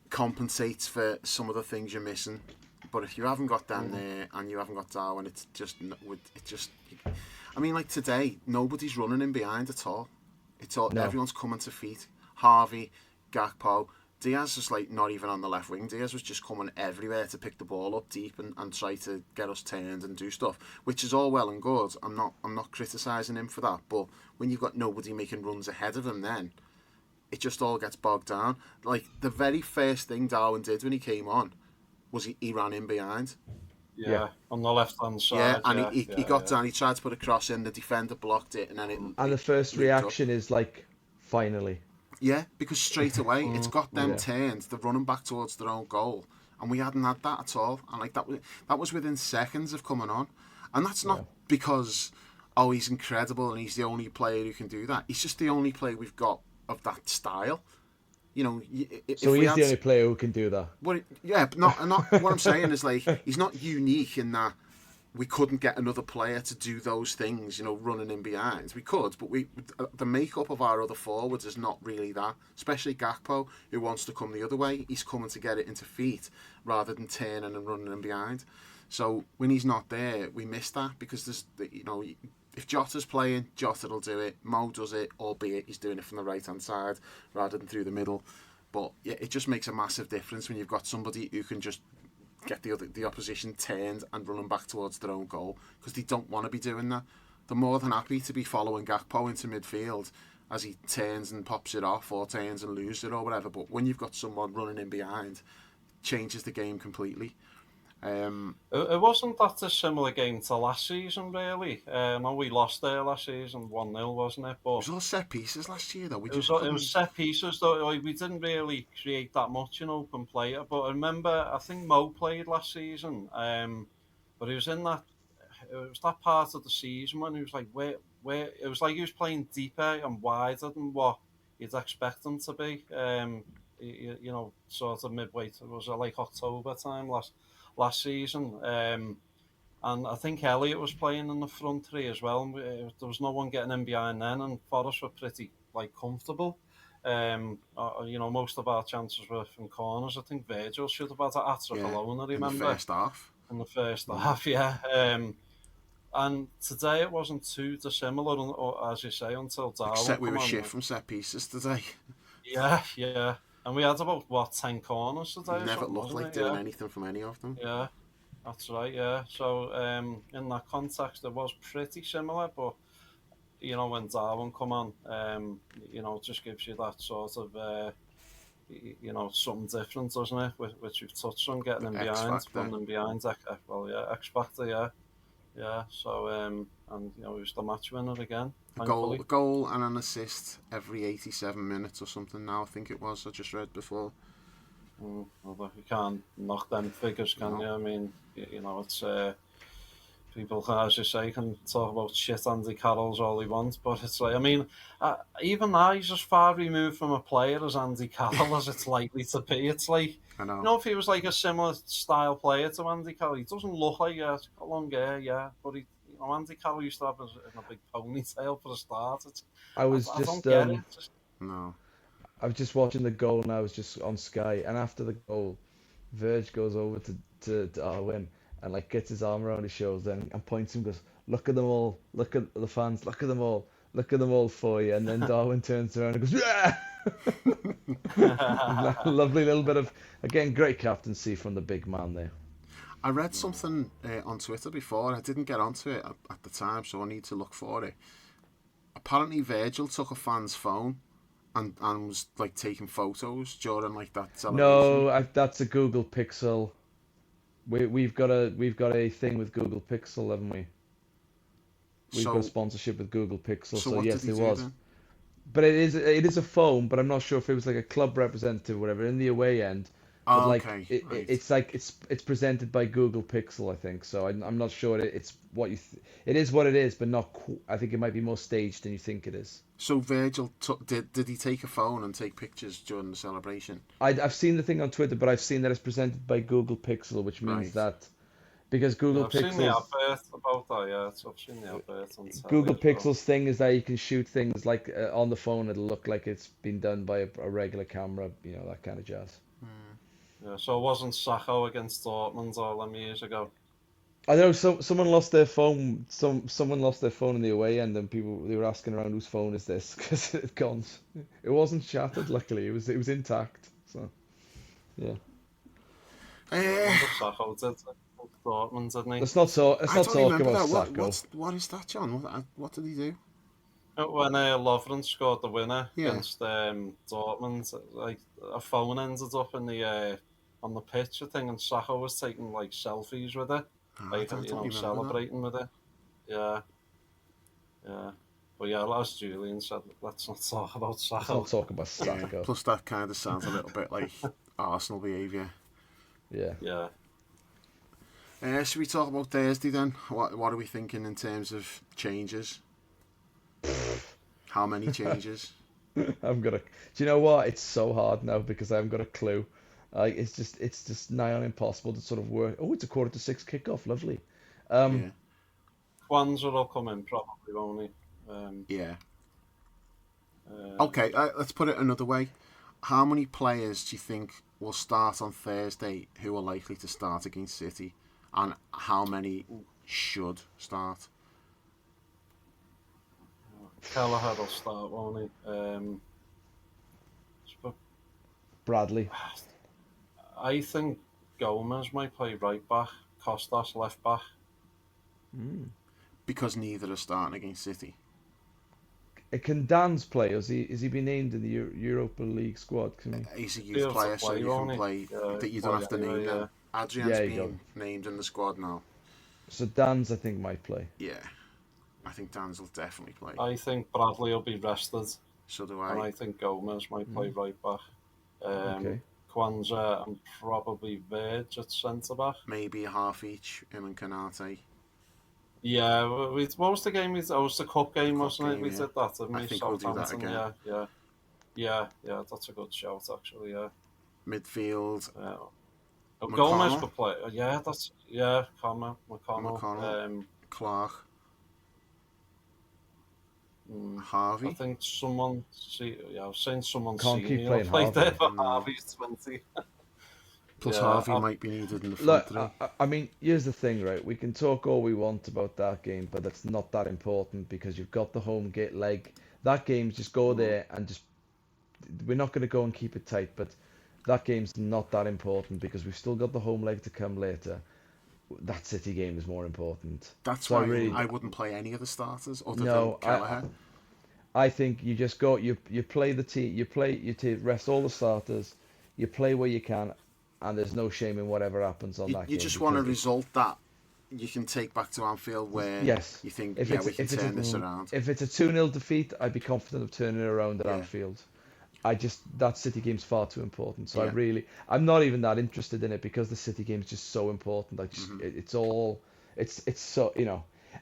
compensates for some of the things you're missing. But if you haven't got them there and you haven't got Darwin, it just. I mean, like today, nobody's running in behind at all. It's all everyone's coming to feet. Harvey, Gakpo, Diaz was like not even on the left wing. Diaz was just coming everywhere to pick the ball up deep and try to get us turned and do stuff, which is all well and good. I'm not criticising him for that. But when you've got nobody making runs ahead of him, then it just all gets bogged down. Like the very first thing Darwin did when he came on was he ran in behind. Yeah, on the left hand side. Yeah, and he got down. He tried to put a cross in. The defender blocked it, and then the first reaction is like, finally. Yeah, because straight away it's got them turned. They're running back towards their own goal, and we hadn't had that at all. And like that was within seconds of coming on, and that's not because he's incredible and he's the only player who can do that. He's just the only player we've got of that style. So he's the only player who can do that. Well, yeah, but not. What I'm saying is like he's not unique in that we couldn't get another player to do those things. Running in behind. We could, but the makeup of our other forwards is not really that. Especially Gakpo, who wants to come the other way. He's coming to get it into feet rather than turning and running in behind. So when he's not there, we miss that because there's if Jota's playing, Jota will do it. Mo does it, albeit he's doing it from the right-hand side rather than through the middle. But yeah, it just makes a massive difference when you've got somebody who can just get the opposition turned and running back towards their own goal because they don't want to be doing that. They're more than happy to be following Gakpo into midfield as he turns and pops it off or turns and loses it or whatever. But when you've got someone running in behind, it changes the game completely. It wasn't that dissimilar game to last season, really. No, we lost there last season, 1-0, wasn't it? But it was all set pieces last year, though. It was set pieces, though. Like, we didn't really create that much in open play. But I remember, I think Mo played last season, but he was in that. It was that part of the season when he was like, where it was like he was playing deeper and wider than what you'd expect him to be. Sort of midway. It was like October time last season. And I think Elliott was playing in the front three as well. There was no one getting in behind then, and Forest were pretty comfortable. Most of our chances were from corners. I think Virgil should have had a hat-trick alone, I remember. In the first half. In the first half, yeah. And today it wasn't too dissimilar, or as you say, until Darwin. Except we were shit from set pieces today. Yeah. And we had about 10 corners today. Never looked like doing anything from any of them. Yeah. That's right, yeah. So in that context, it was pretty similar, but when Darwin come on, it just gives you that sort of, something different, doesn't it? Which you've touched on, getting in behind, running behind. X Factor, yeah. So and he was the match winner again. A goal and an assist every 87 minutes or something. Now I think it was. I just read before. Well, you can't knock them figures, can you? I mean, it's people, as you say, can talk about shit Andy Carroll's all they want, but it's like, I mean, even now he's as far removed from a player as Andy Carroll as it's likely to be. It's like, I know. If he was like a similar style player to Andy Carroll, he doesn't look like he's got long hair, but Andy Carroll used to have a big ponytail for a start. I don't get it. No. I was just watching the goal and I was just on Sky, and after the goal, Verge goes over to Darwin and gets his arm around his shoulders and points him and goes, look at them all, look at the fans, look at them all. Look at them all for you. And then Darwin turns around and goes, yeah! Lovely little bit of, again, great captaincy from the big man there. I read something on Twitter before. I didn't get onto it at the time, so I need to look for it. Apparently, Virgil took a fan's phone and was like taking photos during like that celebration. No, that's a Google Pixel. We've got a thing with Google Pixel, haven't we? We've got a sponsorship with Google Pixel, so what yes, did he there do was. then? But it is a phone, but I'm not sure if it was like a club representative or whatever in the away end. But like Okay, right. it's like it's presented by Google Pixel, I think. So I'm not sure it's what it is what it is, but not. I think it might be more staged than you think it is. So Virgil did he take a phone and take pictures during the celebration? I've seen the thing on Twitter, but I've seen that it's presented by Google Pixel, which means that because Google I've seen the Pixel's advert about that. Yeah, I've seen the advert on telly Google as well. Pixel's thing is that you can shoot things like on the phone. It'll look like it's been done by a regular camera, that kind of jazz. Yeah, so it wasn't Sacco against Dortmund all them years ago. I know someone lost their phone. Someone lost their phone in the away end, and they were asking around whose phone is this because it gone. It wasn't shattered. Luckily, it was intact. So, yeah. Sacco did Dortmund, didn't he? Let's not talk about that. Sacco. What is that, John? What did he do? When Lovren scored the winner Yeah. against Dortmund, like a phone ended up in the on the pitch, I think, and Sacco was taking like selfies with it, like celebrating with it. Yeah. But yeah, as Julian said, let's not talk about Sacco. Let's not talk about Sacco. Yeah. Plus, that kind of sounds a little bit like Arsenal behaviour. Yeah. Should we talk about Thursday then? What are we thinking in terms of changes? How many changes? Do you know what? It's so hard now because I haven't got a clue. It's just nigh on impossible to sort of work. Oh, it's 5:45 kickoff. Lovely. Yeah. Kwanzaa will come in probably, won't he? Yeah. Okay, let's put it another way. How many players do you think will start on Thursday who are likely to start against City? And how many should start? Gallagher will start, won't he? Bradley. I think Gomez might play right back, Costas left back. Because neither are starting against City. Can Dan's play? Has he been named in the Europa League squad? He's a youth player, so you can play. That you don't have to name them. Adrian's been named in the squad now. So Dan's, I think, might play. Yeah. I think Dan's will definitely play. I think Bradley will be rested. So do I. And I think Gomez might play right back. Okay. Kwanzaa and probably Verge at centre back. Maybe a half each, him and Kanate. Yeah, what was the game? It was the cup game, wasn't it? We yeah. did that, didn't we? I think we'll do that again. Yeah, that's a good shout, actually, yeah. Midfield. Gomez could play. McConnell. Clark. Harvey. I think someone. I was saying someone. Can't keep playing Harvey. There, but Harvey's 20. Plus Harvey might be needed in the front three. I mean, here's the thing, right? We can talk all we want about that game, but it's not that important because you've got the home gate leg. That game's just go there and just. We're not going to go and keep it tight, but that game's not that important because we've still got the home leg to come later. That City game is more important. That's why I wouldn't play any of the starters other than Gallagher. I think you just go. You play the team. You rest all the starters. You play where you can, and there's no shame in whatever happens on that game. You just want a result that you can take back to Anfield where you think, we can turn this around. If it's a 2-0 defeat, I'd be confident of turning it around at Anfield. That City game's far too important. So I'm not even that interested in it because the City game's just so important. It's so,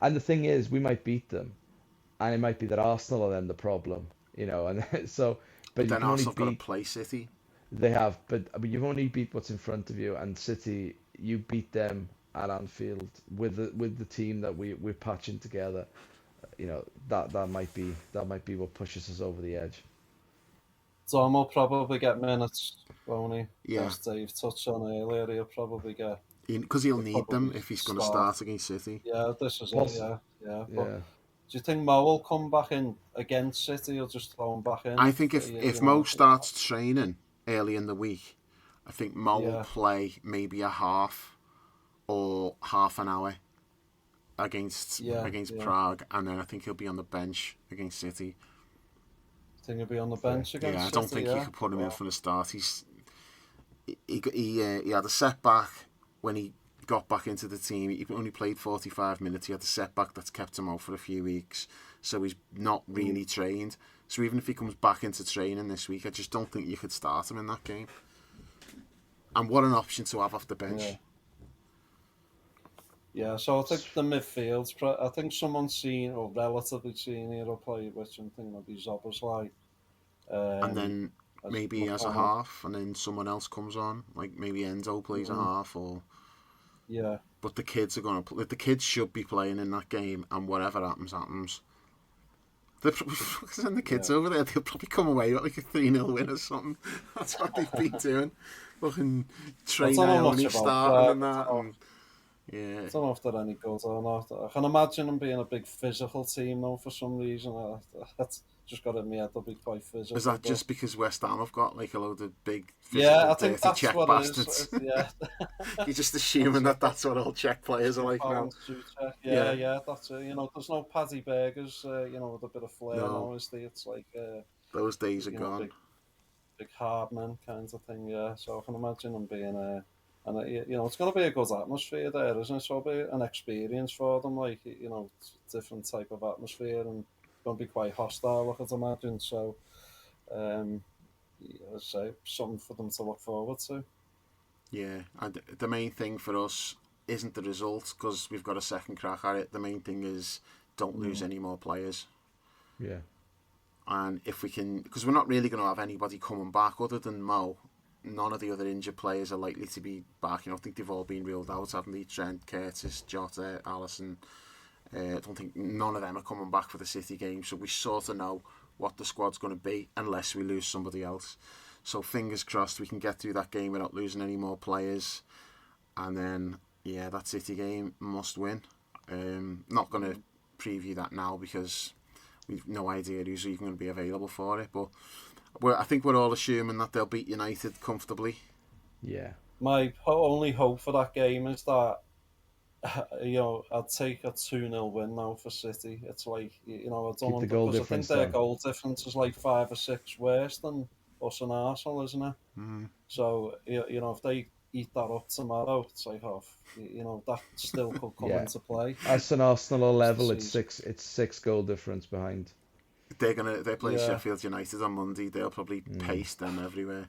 and the thing is, we might beat them, and it might be that Arsenal are then the problem, and so. But then Arsenal got to play City. They have, but you've only beat what's in front of you, and City, you beat them at Anfield with the team that we're patching together. That might be what pushes us over the edge. Tom will probably get minutes, won't he? Yeah. As Dave touched on earlier, he'll probably get. Because he'll need them if he's going to start against City. Yeah, this is it. Yeah. Do you think Mo will come back in against City or just throw him back in? I think if Mo starts training early in the week, I think Mo will play maybe a half or half an hour against Prague, and then I think he'll be on the bench against City. Think he'll be on the bench against City? I don't think you could put him in from the start. He had a setback when he got back into the team. He only played 45 minutes. He had a setback that's kept him out for a few weeks, so he's not really trained. So even if he comes back into training this week, I just don't think you could start him in that game. And what an option to have off the bench. Yeah, so I think the midfield, I think someone seen or relatively senior will play, which I'm thinking will be Zoboslai. And then maybe as a half, and then someone else comes on, like maybe Enzo plays a half, or But the kids are going to. The kids should be playing in that game, and whatever happens, happens. Send the kids over there. They'll probably come away with like a 3-0 win or something. That's what they've been doing. Fucking train only starting and that. I don't know if they're any good or not. I can imagine them being a big physical team though for some reason. That's just got in my head. They'll be quite physical. Is that just because West Ham have got like a load of big physical, I think that's Czech what bastards? It is. Yeah. You're just assuming that's what all Czech players are like now. Yeah, that's it. You know, there's no Paddy Burgers, with a bit of flair now, is there? It's like those days are gone. Big hard men kind of thing, yeah. So I can imagine them being it's going to be a good atmosphere there, isn't it? So it'll be an experience for them, like, different type of atmosphere, and going to be quite hostile, I could imagine. So, I'd say something for them to look forward to. Yeah, and the main thing for us isn't the result, because we've got a second crack at it. The main thing is don't lose any more players. Yeah. And if we can, because we're not really going to have anybody coming back other than Mo. None of the other injured players are likely to be back. I think they've all been ruled out, haven't they? Trent, Curtis, Jota, Alisson. I don't think none of them are coming back for the City game. So we sort of know what the squad's going to be unless we lose somebody else. So fingers crossed we can get through that game without losing any more players. And then, that City game must win. Not going to preview that now because we've no idea who's even going to be available for it. But I think we're all assuming that they'll beat United comfortably. Yeah. My only hope for that game is that, I'd take a 2-0 win now for City. It's like, I don't know, because I think their goal difference is like 5 or 6 worse than us and Arsenal, isn't it? Mm-hmm. So, if they eat that up tomorrow, it's like, that still could come into play. As an Arsenal level, it's 6 goal difference behind. They're playing Sheffield United on Monday. They'll probably paste them everywhere.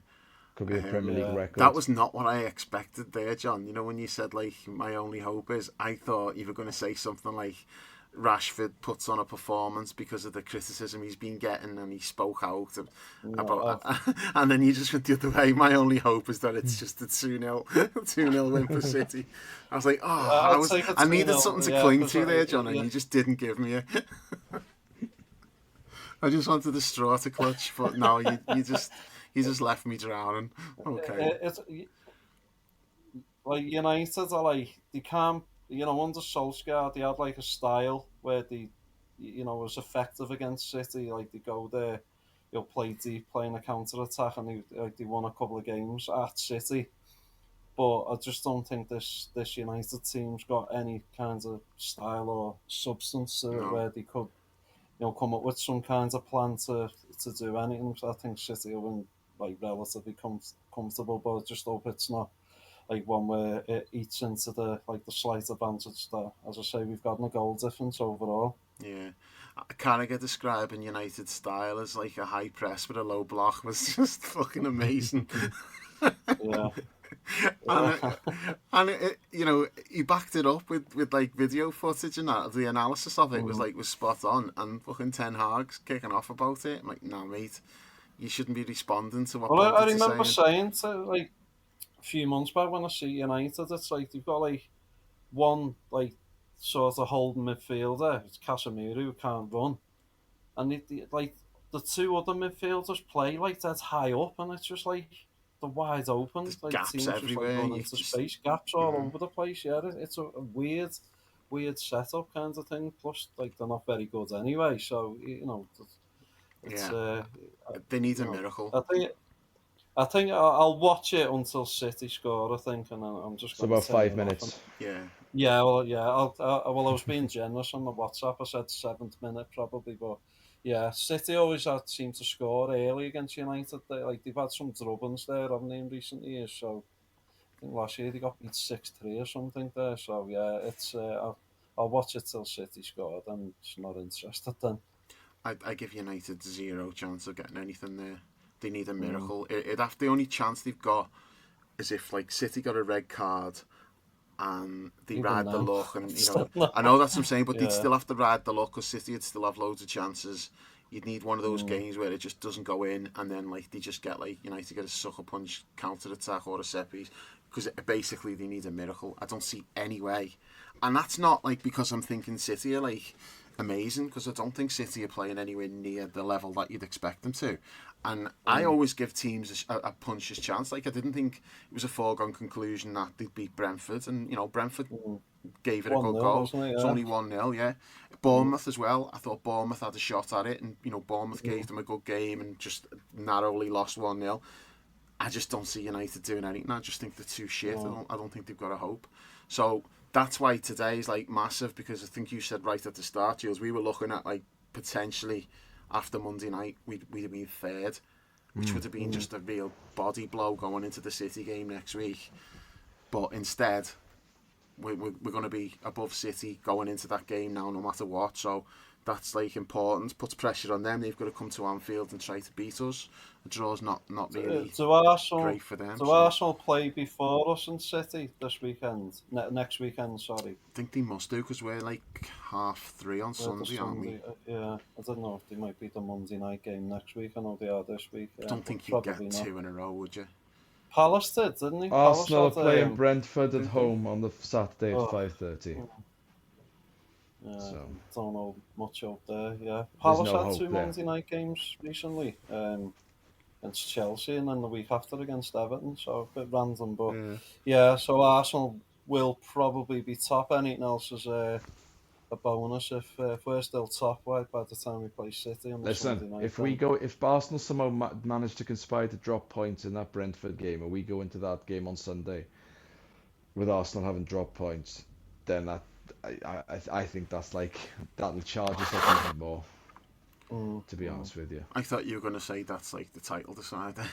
Could be a Premier League record. That was not what I expected there, John. When you said like my only hope is, I thought you were going to say something like Rashford puts on a performance because of the criticism he's been getting, and he spoke out about, and then you just went the other way. My only hope is that it's just a 2-0 win for City. I was like, I needed something to cling to there, John, and you just didn't give me it. I just wanted the straw to clutch, but no, you just left me drowning. Okay. It's like United are like, they can't, under Solskjaer, they had like a style where they, was effective against City. Like they go there, play deep, playing a counter attack, and they won a couple of games at City. But I just don't think this United team's got any kind of style or substance to it where they could, come up with some kind of plan to do anything. I think City will win like relatively comfortable, but I just hope it's not like one where it eats into the slight advantage that, as I say, we've got in a goal difference overall. Yeah, Carragher describing United style as like a high press with a low block was just fucking amazing. Yeah. and it, he backed it up with like video footage and that. The analysis of it was spot on, and fucking Ten Hag's kicking off about it. I'm like, no, mate, you shouldn't be responding to what. Well, I remember saying to like a few months back when I see United, it's like they've got like one like sort of holding midfielder, it's Casemiro, who can't run, and like the two other midfielders play like that's high up, and it's just like they're wide open. There's like gaps teams everywhere. Just like run into space, gaps all over the place. Yeah, it's a weird weird setup kind of thing. Plus, like they're not very good anyway. So it's Yeah, they need a you know, miracle. I think I'll watch it until City score. I think, and then I'm just So going about to turn 5 it off. minutes. Yeah. Yeah, well, yeah. Well, I was being generous on the WhatsApp. I said 7th minute probably, but yeah, City always seem to score early against United. They've had some drubbings there, haven't they, in recent years? So I think last year they got beat 6-3 or something there. So yeah, it's I'll watch it till City scored. I'm just not interested then. I give United zero chance of getting anything there. They need a miracle. The only chance they've got is if like City got a red card and they Even ride the then, luck, and still not. I know that's what I'm saying, but they'd Yeah. still have to ride the luck because City would still have loads of chances. You'd need one of those games where it just doesn't go in, and then like they just get like United get a sucker punch, counter attack, or a set piece, because basically they need a miracle. I don't see any way, and that's not like because I'm thinking City are like amazing, because I don't think City are playing anywhere near the level that you'd expect them to. And I always give teams a puncher's chance. Like I didn't think it was a foregone conclusion that they'd beat Brentford, and Brentford gave it a good 1-0, go. wasn't it? It's Yeah. only 1-0, yeah. Bournemouth as well. I thought Bournemouth had a shot at it, and Bournemouth gave them a good game and just narrowly lost 1-0. I just don't see United doing anything. I just think they're too shit. I don't think they've got a hope. So that's why today is like massive, because I think you said right at the start, Jules, we were looking at like potentially after Monday night we'd have been third, which would have been just a real body blow going into the City game next week. But instead, we're going to be above City going into that game now, no matter what. So that's like important, puts pressure on them. They've got to come to Anfield and try to beat us. The draw's not really Do Arsenal, great for them. do So Arsenal play before us in City this weekend? Next weekend, sorry. I think they must do, because we're like 3:30 on Sunday, aren't we? Yeah, I don't know if they might be the Monday night game next week. I know they are this week. I don't think you'd get two in a row, would you? Palace did, didn't he? Arsenal are Palace had, playing Brentford at did they? home on the Saturday at Oh. 5:30. So. So Don't know much out there. Yeah, There's Palace no had hope 2 there. Monday night games recently. Against Chelsea, and then the week after against Everton. So a bit random, but yeah. So Arsenal will probably be top. Anything else is a bonus if we're still top by the time we play City on the Sunday listen, night. if Arsenal somehow manage to conspire to drop points in that Brentford game, and we go into that game on Sunday with Arsenal having dropped points, then I think that's like that'll charge us up even more. To be honest with you. I thought you were going to say that's like the title decider.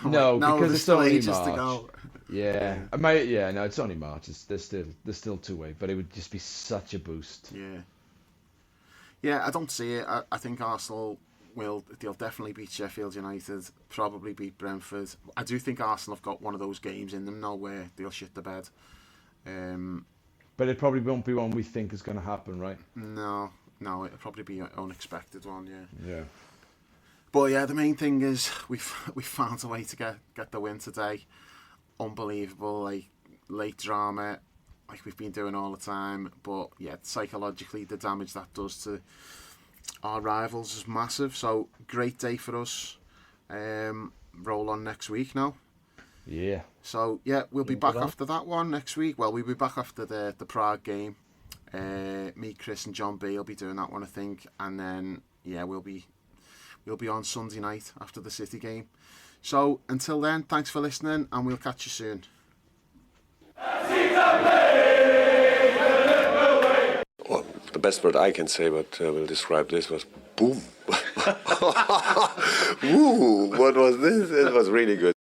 No, like, because there's it's still only ages March. to go. Yeah, no, it's only March. There's still 2 ways, but it would just be such a boost. Yeah, I don't see it. I think Arsenal they'll definitely beat Sheffield United, probably beat Brentford. I do think Arsenal have got one of those games in them now where they'll shit the bed. But it probably won't be one we think is going to happen, right? No, it'll probably be an unexpected one, Yeah. But yeah, the main thing is we found a way to get the win today. Unbelievable, like late drama, like we've been doing all the time. But yeah, psychologically, the damage that does to our rivals is massive. So great day for us. Roll on next week now. Yeah. So yeah, we'll be back after that one next week. Well, we'll be back after the Prague game. Me, Chris, and John B will be doing that one, I think, and then yeah, we'll be on Sunday night after the City game. So until then, thanks for listening, and we'll catch you soon. Well, the best word I can say, but will describe this was boom. Woo! What was this? It was really good.